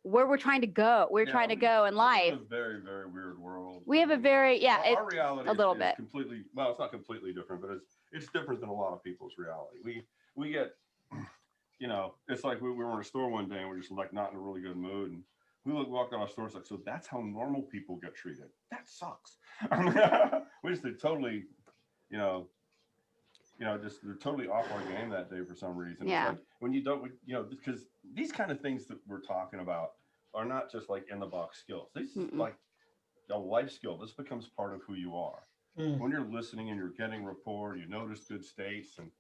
where we're trying to go. We're trying to go in life. It's a very, very weird world. We have a very, our reality a little is bit completely, well, it's not completely different, but it's different than a lot of people's reality. We get, it's like we were in a store one day and we're just like not in a really good mood, and we walked out of stores like, so that's how normal people get treated. That sucks. We just totally, just they're totally off our game that day for some reason. Yeah. It's like when you don't, because these kind of things that we're talking about are not just like in the box skills. This is like a life skill. This becomes part of who you are. When you're listening and you're getting rapport, you notice good states, and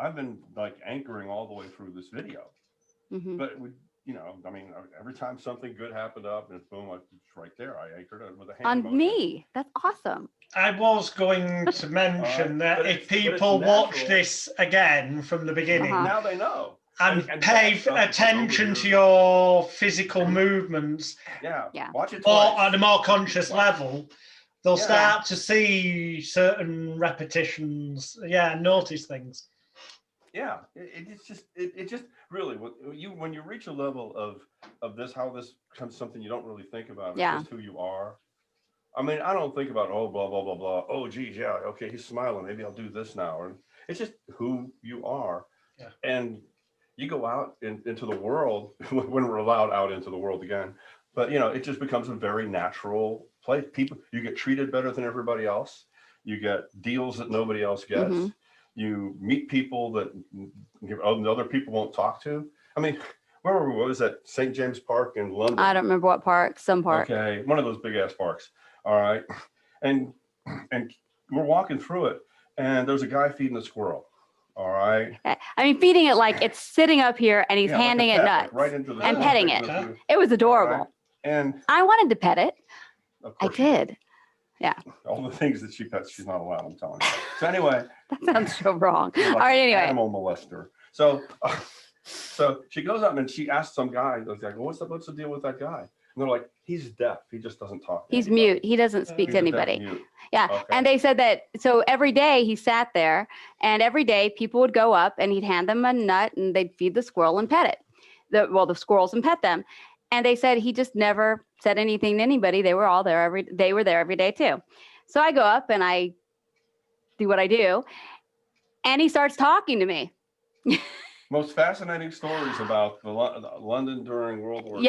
I've been like anchoring all the way through this video. But every time something good happened up, and boom, it's right there. I anchored it with a hand on motion. me. That's awesome. I was going to mention that if people watch this again from the beginning, now they know, and pay attention to your physical movements, watch it or on a more conscious level, they'll start to see certain repetitions. Notice things. Yeah, it just really, when you reach a level of this, how this becomes something you don't really think about. It's just who you are. I mean, I don't think about, oh, blah, blah, blah, blah. Oh, geez, yeah, okay, he's smiling. Maybe I'll do this now. Or it's just who you are. Yeah. And you go out into the world when we're allowed out into the world again. But, it just becomes a very natural place. You get treated better than everybody else. You get deals that nobody else gets. You meet people that other people won't talk to. I mean, where were we? What was that? St. James Park in London? I don't remember what park. Some park. Okay, one of those big ass parks. All right, and we're walking through it, and there's a guy feeding a squirrel. All right. I mean, feeding it like it's sitting up here, and he's handing it nuts right into the and petting it. It was adorable. Right. And I wanted to pet it. I did. Yeah. All the things that she pets, she's not allowed, I'm telling you. So anyway. That sounds so wrong. Like all right, anyway. Animal molester. So she goes up and she asks some guy, like, what's the deal with that guy? And they're like, he's deaf. He just doesn't talk. He's mute. He doesn't speak to anybody. Yeah. Okay. And they said that, so every day he sat there, and every day people would go up and he'd hand them a nut and they'd feed the squirrel and pet it. The squirrels and pet them. And they said he just never said anything to anybody. They were there every day too. So I go up and I do what I do, and he starts talking to me. Most fascinating stories about the London during World War II,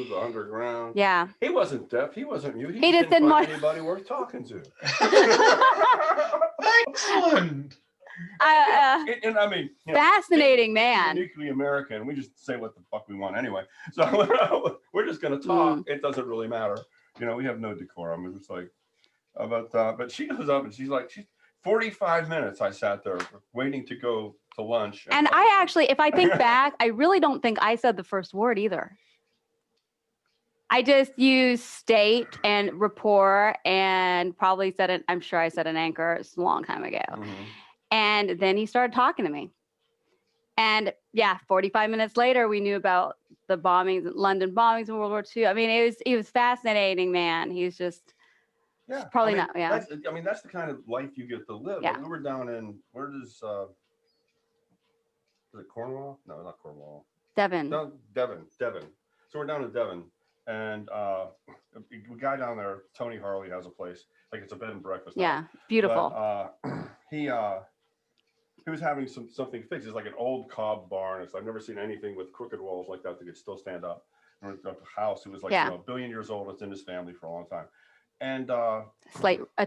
the underground. Yeah. He wasn't deaf. He wasn't mute. He just didn't find anybody worth talking to. Excellent. And I mean, fascinating man. Uniquely American. We just say what the fuck we want anyway. So we're just going to talk. It doesn't really matter. We have no decorum. It's like, but she goes up and she's 45 minutes. I sat there waiting to go to lunch. And I actually, if I think back, I really don't think I said the first word either. I just used state and rapport and probably said it. I'm sure I said an anchor. It's a long time ago. And then he started talking to me. And 45 minutes later, we knew about the bombings, London bombings in World War II. I mean, he was fascinating, man. He's just probably not. Yeah. That's the kind of life you get to live. Yeah. Like we were down in, is it Cornwall? No, not Cornwall. Devon. No, Devon. So we're down in Devon, and a guy down there, Tony Harley, has a place. Like it's a bed and breakfast. Yeah, beautiful. But, he was having something fixed. It's like an old cob barn. I've never seen anything with crooked walls like that could still stand up. And the house, it was like a billion years old. It's in his family for a long time. And a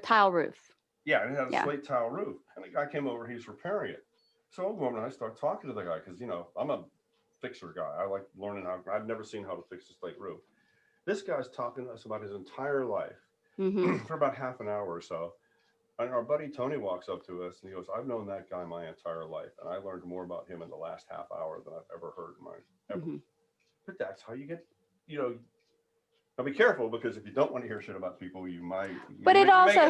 tile roof. Yeah, and it had a slate tile roof. And the guy came over, he was repairing it. So a woman and I start talking to the guy because I'm a fixer guy. I like learning I've never seen how to fix a slate roof. This guy's talking to us about his entire life for about half an hour or so. And our buddy Tony walks up to us and he goes, I've known that guy my entire life. And I learned more about him in the last half hour than I've ever heard in my ever. But that's how you get, now be careful, because if you don't want to hear shit about people, you might make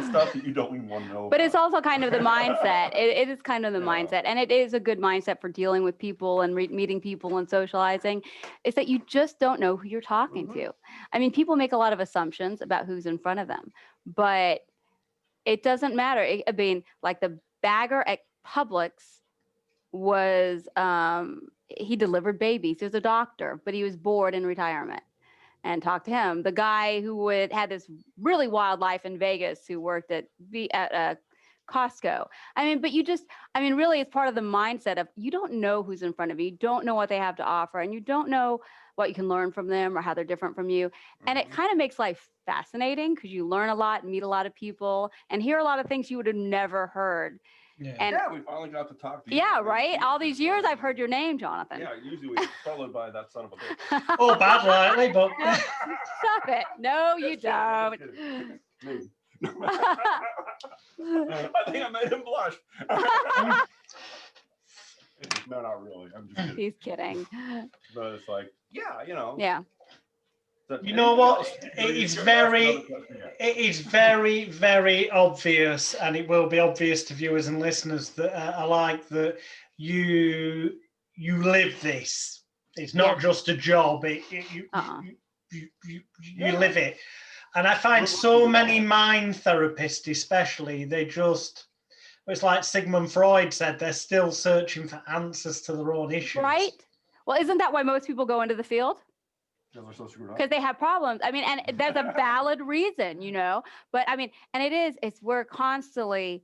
stuff that you don't even want to know. But about. It's also kind of the mindset. It is kind of the mindset. And it is a good mindset for dealing with people and meeting people and socializing. Is that you just don't know who you're talking to. I mean, people make a lot of assumptions about who's in front of them, but it doesn't matter. I mean, like the bagger at Publix was, he delivered babies. He was a doctor, but he was bored in retirement. And talked to him. The guy who had this really wild life in Vegas, who worked at Costco. I mean, but really it's part of the mindset of you don't know who's in front of you. You don't know what they have to offer, and you don't know what you can learn from them or how they're different from you. And it kind of makes life fascinating because you learn a lot, meet a lot of people, and hear a lot of things you would have never heard. We finally got to talk to you. Yeah, right? All these years I've heard your name, Jonathan. Yeah, usually we followed by that son of a bitch. Oh, bad lightly, but... Stop it. No, you don't. I think I made him blush. No, not really. I'm just kidding. He's kidding. But it's like, Yeah. You know what? It is very, very obvious, and it will be obvious to viewers and listeners that alike that you live this. It's not just a job. You live it. And I find so many mind therapists, especially, it's like Sigmund Freud said, they're still searching for answers to their own issues. Right? Well, isn't that why most people go into the field? Because they have problems. I mean, and there's a valid reason, but I mean, and we're constantly,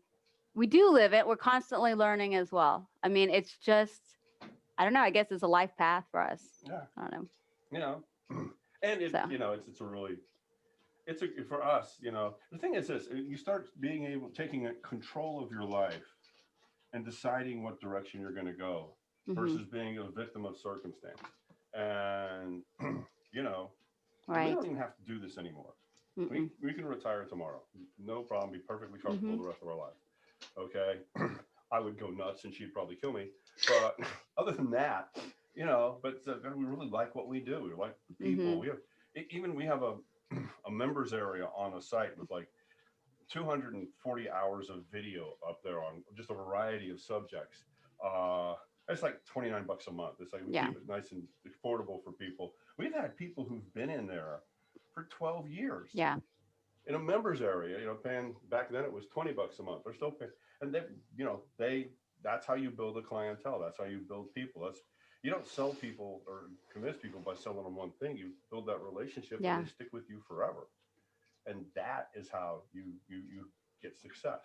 we do live it. We're constantly learning as well. I mean, it's just, I don't know, I guess it's a life path for us. Yeah. I don't know. And it's a really, for us, the thing is this, you start taking control of your life and deciding what direction you're going to go versus being a victim of circumstance. And, right. we don't even have to do this anymore. We can retire tomorrow. No problem. Be perfectly comfortable the rest of our life. Okay. I would go nuts and she'd probably kill me. But other than that, but we really like what we do. We like the people. We have a members area on the site with like 240 hours of video up there on just a variety of subjects. It's like $29 a month. It's like we keep it nice and affordable for people. We've had people who've been in there for 12 years. Yeah. In a members area, paying, back then it was $20 a month. They're still paying, and that's how you build a clientele. That's how you build people. You don't sell people or convince people by selling them one thing. You build that relationship and they stick with you forever. And that is how you get success.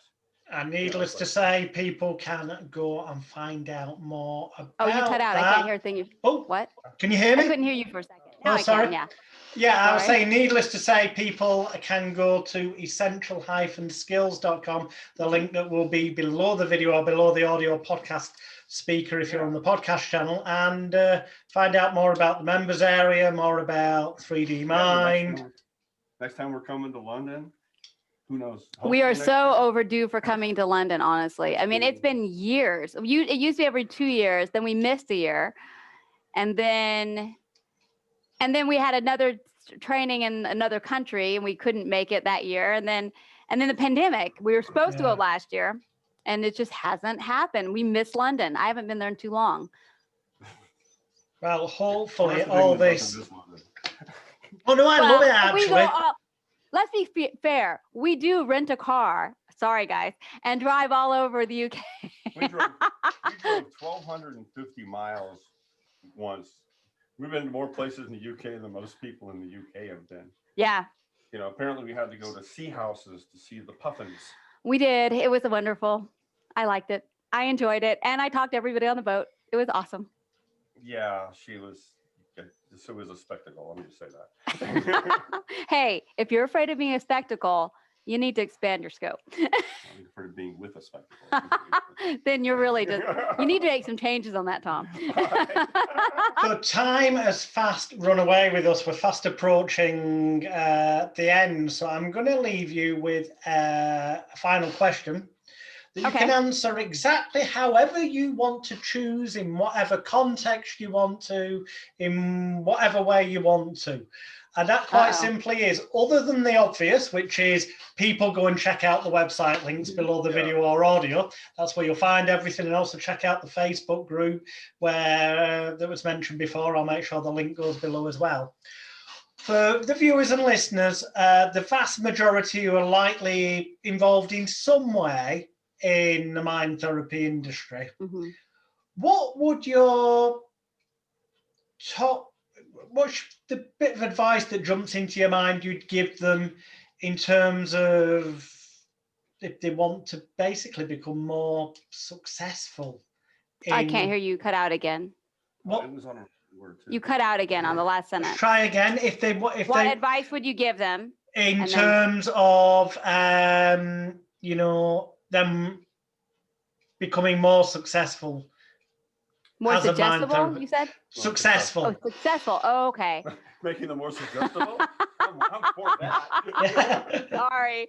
And needless to say, people can go and find out more about Oh, you cut out. that. I can't hear a thing. Oh, what? Can you hear me? I couldn't hear you for a second. Now I sorry. can, yeah. Yeah, I was saying, needless to say, people can go to essential-skills.com, the link that will be below the video or below the audio podcast speaker if you're on the podcast channel, and find out more about the members area, more about 3D Mind. Next time we're coming to London, who knows? We are so overdue for coming to London, honestly. I mean, it's been years. It used to be every 2 years, then we missed a year, and then we had another training in another country and we couldn't make it that year. And then the pandemic, we were supposed to go last year and it just hasn't happened. We miss London. I haven't been there in too long. Well, hopefully all this. Oh no, I love it actually. Let's be fair. We do rent a car. Sorry, guys, and drive all over the UK. we drove 1,250 miles once. We've been to more places in the UK than most people in the UK have been. Yeah. Apparently we had to go to sea houses to see the puffins. We did. It was wonderful. I liked it. I enjoyed it. And I talked to everybody on the boat. It was awesome. Yeah, it was a spectacle. Let me just say that. Hey, if you're afraid of being a spectacle, you need to expand your scope. I'm afraid of being with a spectacle. Then you're really you need to make some changes on that, Tom. So time has fast run away with us. We're fast approaching the end. So I'm going to leave you with a final question that you can answer exactly however you want to choose, in whatever context you want to, in whatever way you want to. And that quite simply is, other than the obvious, which is people go and check out the website links below the video or audio. That's where you'll find everything. And also check out the Facebook group where that was mentioned before. I'll make sure the link goes below as well. For the viewers and listeners, the vast majority who are likely involved in some way in the mind therapy industry, what would your what's the bit of advice that jumps into your mind you'd give them in terms of if they want to basically become more successful? I can't hear you. Cut out again. What? It was on a word too. You cut out again on the last sentence. Try again. What advice would you give them in terms of them becoming more successful? More suggestible, you said? Successful. Oh, successful. Oh, okay. Making them more suggestible? I'm for that. Sorry.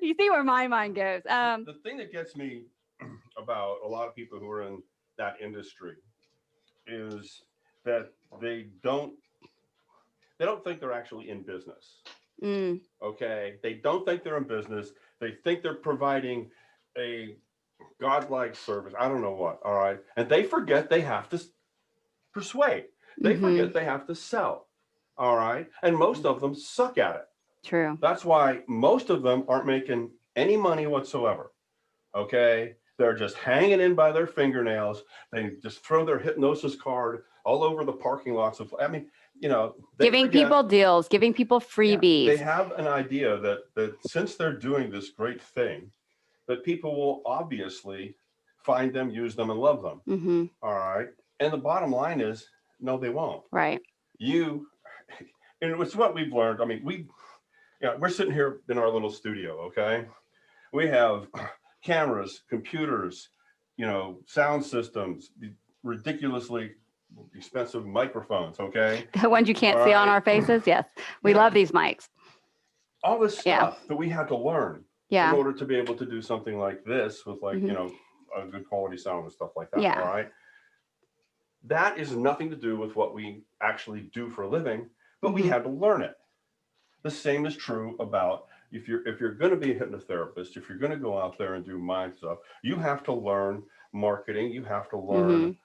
You see where my mind goes. The thing that gets me about a lot of people who are in that industry is that they don't think they're actually in business. Okay? They don't think they're in business. They think they're providing a godlike service. I don't know what. All right. And they forget they have to persuade. They forget they have to sell. All right. And most of them suck at it. True. That's why most of them aren't making any money whatsoever. Okay. They're just hanging in by their fingernails. They just throw their hypnosis card all over the parking lots of, giving people deals, giving people freebies. They have an idea that since they're doing this great thing, that people will obviously find them, use them, and love them. All right. And the bottom line is, no, they won't. Right. And it's what we've learned. I mean, we're sitting here in our little studio, okay? We have cameras, computers, sound systems, ridiculously expensive microphones, okay? The ones you can't see on our faces? Yes. We love these mics. All this stuff that we had to learn. In order to be able to do something like this with a good quality sound and stuff like that. All right. That is nothing to do with what we actually do for a living, but we had to learn it. The same is true about if you're going to be a hypnotherapist, if you're going to go out there and do mind stuff, you have to learn marketing. You have to learn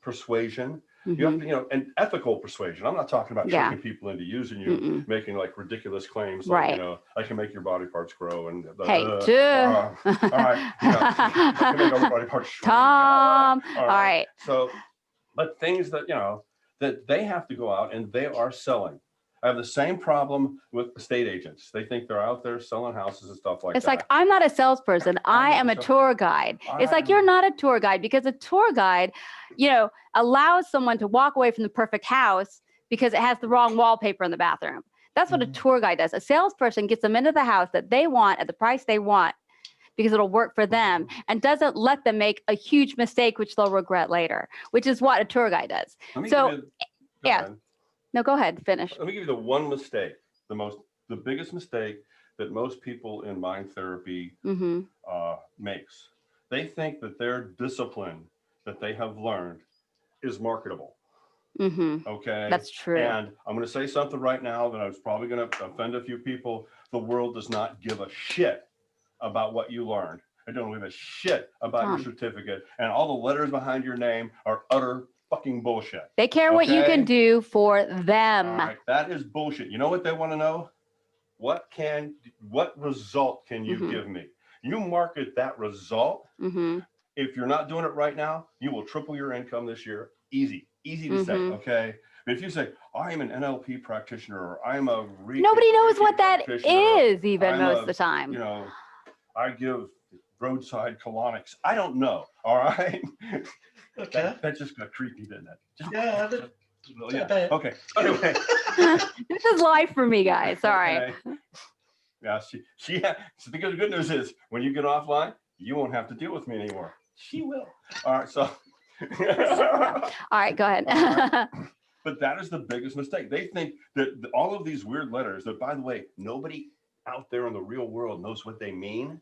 persuasion. You have to, you know, and ethical persuasion. I'm not talking about Yeah. tricking people into using you, making like ridiculous claims, like, Right. you know, I can make your body parts grow, and Hey, all right, you know, I can make other body parts shrink. Tom. All All right. So, but things that, you know, that they have to go out and they are selling. I have the same problem with estate agents. They think they're out there selling houses and stuff like that. It's like, I'm not a salesperson. I am a tour guide. It's like, you're not a tour guide, because a tour guide, you know, allows someone to walk away from the perfect house because it has the wrong wallpaper in the bathroom. That's what a tour guide does. A salesperson gets them into the house that they want at the price they want, because it'll work for them, and doesn't let them make a huge mistake, which they'll regret later, which is what a tour guide does. No, go ahead, finish. Let me give you the one mistake, the biggest mistake that most people in mind therapy makes. They think that their discipline that they have learned is marketable. Okay, that's true. And I'm going to say something right now that I was probably going to offend a few people. The world does not give a shit about what you learned. They don't give a shit about your certificate, and all the letters behind your name are utter fucking bullshit. They care what you can do for them. All right, that is bullshit. You know what they want to know? What result can you give me? You market that result. If you're not doing it right now, you will triple your income this year. Easy to say, okay? But if you say, I am an NLP practitioner, or I'm a nobody knows what that is, even most of the time. You know, I give roadside colonics. I don't know. All right. Okay. That just got creepy, didn't it? Yeah. Okay. Anyway. This is life for me, guys. Sorry. Okay. Yeah. So the good news is, when you get offline, you won't have to deal with me anymore. She will. All right. So. All right. Go ahead. But that is the biggest mistake. They think that all of these weird letters that, by the way, nobody out there in the real world knows what they mean.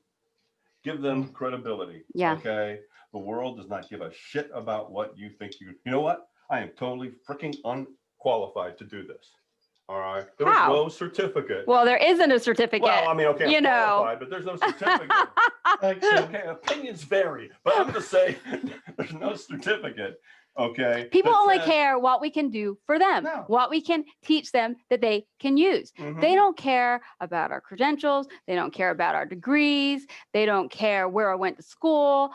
Give them credibility. Yeah. Okay. The world does not give a shit about what you think you know what? I am totally freaking unqualified to do this. All right. There's no certificate. Well, there isn't a certificate. Well, I mean, okay, I'm qualified, but there's no certificate. Okay, opinions vary, but I'm gonna say there's no certificate. Okay. People only care what we can do for them, what we can teach them that they can use. They don't care about our credentials. They don't care about our degrees. They don't care where I went to school.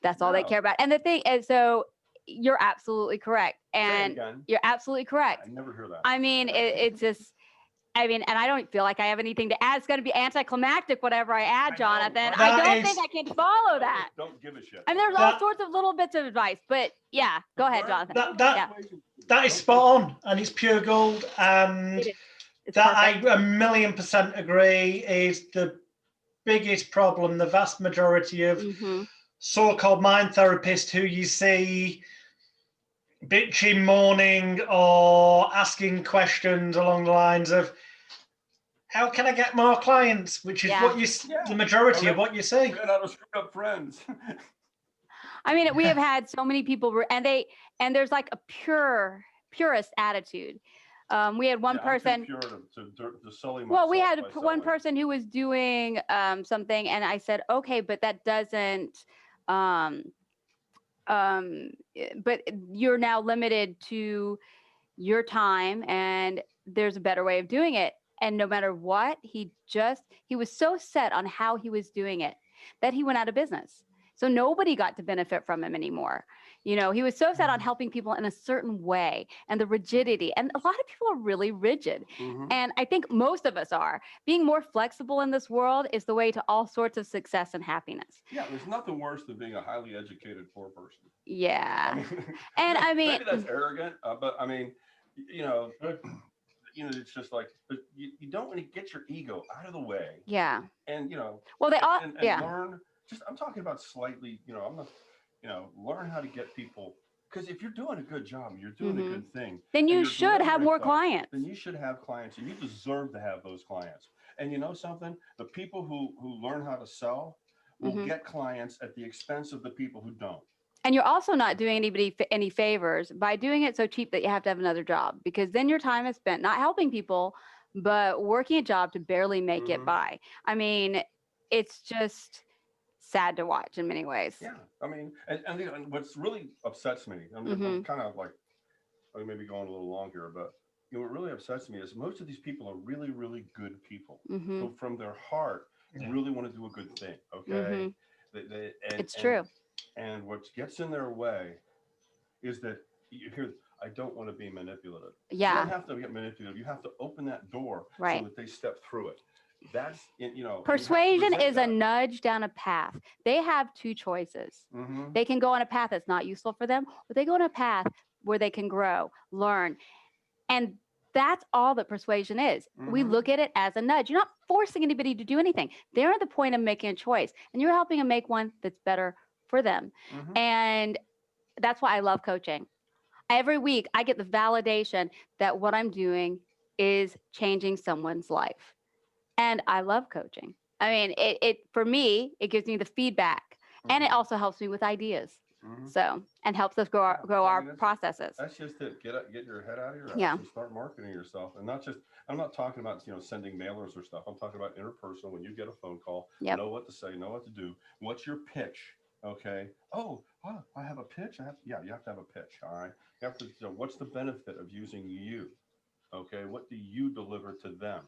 That's all they care about. And the thing is, so you're absolutely correct. And you're absolutely correct. I never hear that. I mean, it's just, and I don't feel like I have anything to add. It's going to be anticlimactic, whatever I add, Jonathan. I don't think I can follow that. Don't give a shit. I mean, there's all sorts of little bits of advice, but yeah, go ahead, Jonathan. That is spot on, and it's pure gold. And that I 1,000,000% agree is the biggest problem. The vast majority of so-called mind therapists who you see bitching, moaning, or asking questions along the lines of, how can I get more clients? Which is what the majority of what you see. We're not screw up friends. I mean, we have had so many people, and there's like a purist attitude. We had one person. Well, we had one person who was doing something, and I said, okay, but that doesn't. But you're now limited to your time, and there's a better way of doing it. And no matter what, he was so set on how he was doing it that he went out of business. So nobody got to benefit from him anymore. You know, he was so set on helping people in a certain way, and the rigidity. And a lot of people are really rigid. And I think most of us are. Being more flexible in this world is the way to all sorts of success and happiness. Yeah, there's nothing worse than being a highly educated poor person. Yeah. And I mean, maybe that's arrogant, but I mean, you know, it's just like, but you don't want to get your ego out of the way. Yeah. And, you know, well, they all, and learn. I'm talking about slightly, I'm not, learn how to get people, because if you're doing a good job, you're doing a good thing, then you should have more clients. Then you should have clients, and you deserve to have those clients. And you know something? The people who learn how to sell will get clients at the expense of the people who don't. And you're also not doing anybody any favors by doing it so cheap that you have to have another job, because then your time is spent not helping people, but working a job to barely make it by. I mean, it's just sad to watch in many ways. Yeah, I mean, and what's really upsets me, I'm kind of like, I may be going a little long here, but what really upsets me is most of these people are really, really good people who from their heart really want to do a good thing. Okay. It's true. And what gets in their way is that you hear, I don't want to be manipulative. Yeah. You don't have to get manipulative. You have to open that door so that they step through it. That's, persuasion is a nudge down a path. They have two choices. They can go on a path that's not useful for them, or they go on a path where they can grow, learn. And that's all that persuasion is. We look at it as a nudge. You're not forcing anybody to do anything. They're at the point of making a choice, and you're helping them make one that's better for them. And that's why I love coaching. Every week, I get the validation that what I'm doing is changing someone's life. And I love coaching. I mean, it for me, it gives me the feedback, and it also helps me with ideas. So, and helps us grow our processes. That's just it. Get your head out of your ass and start marketing yourself. And not just, I'm not talking about, sending mailers or stuff. I'm talking about interpersonal. When you get a phone call, know what to say, know what to do. What's your pitch? Okay. Oh, I have a pitch. You have to have a pitch. All right. You have to, what's the benefit of using you? Okay. What do you deliver to them?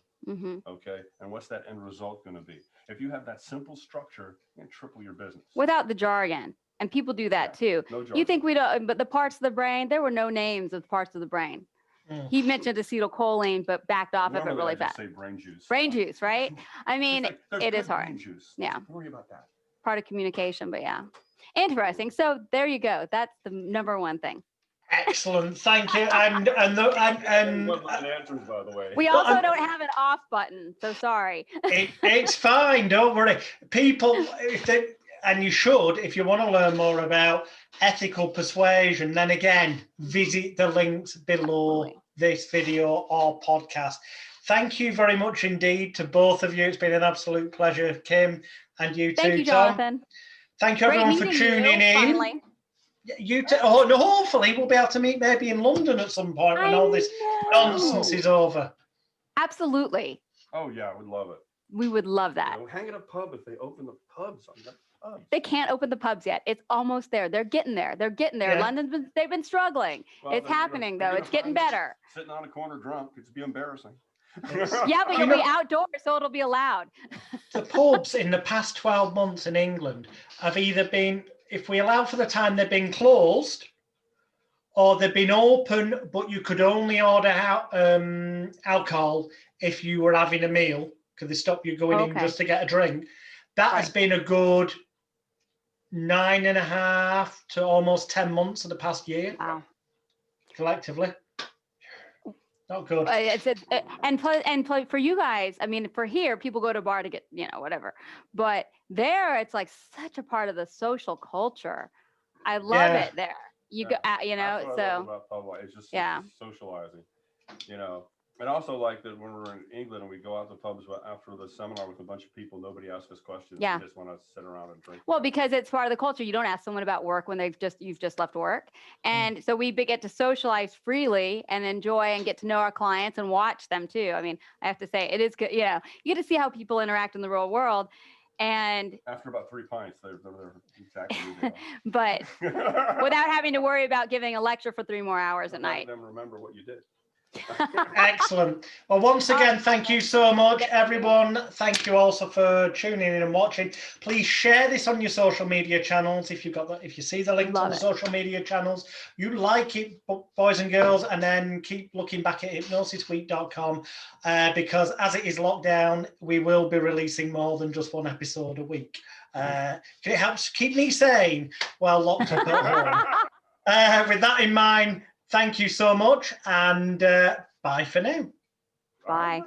Okay. And what's that end result going to be? If you have that simple structure, you can triple your business. Without the jargon. And people do that too. No jargon. You think we don't, but the parts of the brain, there were no names of parts of the brain. He mentioned acetylcholine, but backed off of it really fast. Say brain juice. Brain juice, right? I mean, it is hard. Brain juice. Yeah. Don't worry about that. Part of communication, but yeah. Interesting. So there you go. That's the number one thing. Excellent, thank you. And answers, by the way. We also don't have an off button, so sorry. It's fine, don't worry. People, and you should, if you want to learn more about ethical persuasion, then again, visit the links below this video or podcast. Thank you very much indeed to both of you. It's been an absolute pleasure, Kim, and you too, Thank you, Tom. Jonathan. Thank you, everyone, for tuning in. Finally. Hopefully we'll be able to meet maybe in London at some point when all this nonsense is over. Absolutely. Oh yeah, I would love it. We would love that. Hang at a pub if they open the pubs. They can't open the pubs yet. It's almost there. They're getting there. Yeah. They've been struggling. Well, it's happening though. It's getting better. Sitting on a corner drunk, it's be embarrassing. Yeah, but you'll be outdoors, so it'll be allowed. The pubs in the past 12 months in England have either been, if we allow for the time, they've been closed, or they've been open, but you could only order alcohol if you were having a meal, because they stop you going in just to get a drink. That has been a good 9.5 to almost 10 months of the past year. Wow. Collectively. Not good. And for you guys, I mean, for here, people go to a bar to get, whatever. But there, it's like such a part of the social culture. I love it there. You go, That's what I love about pub life. It's just socializing, And also like that when we're in England and we go out to pubs after the seminar with a bunch of people, nobody asks us questions. Yeah. We just want to sit around and drink. Well, because it's part of the culture. You don't ask someone about work when you've just left work. And so we get to socialize freely and enjoy and get to know our clients and watch them too. I mean, I have to say it is good. You get to see how people interact in the real world. And after about 3 pints, they're exactly who they are. But without having to worry about giving a lecture for 3 more hours at night. Let them remember what you did. Excellent. Well, once again, thank you so much, everyone. Thank you also for tuning in and watching. Please share this on your social media channels. If you see the links on the social media channels, you like it, boys and girls, and then keep looking back at hypnosisweek.com because as it is locked down, we will be releasing more than just 1 episode a week. It helps keep me sane while locked up at home. With that in mind, thank you so much, and bye for now. Bye.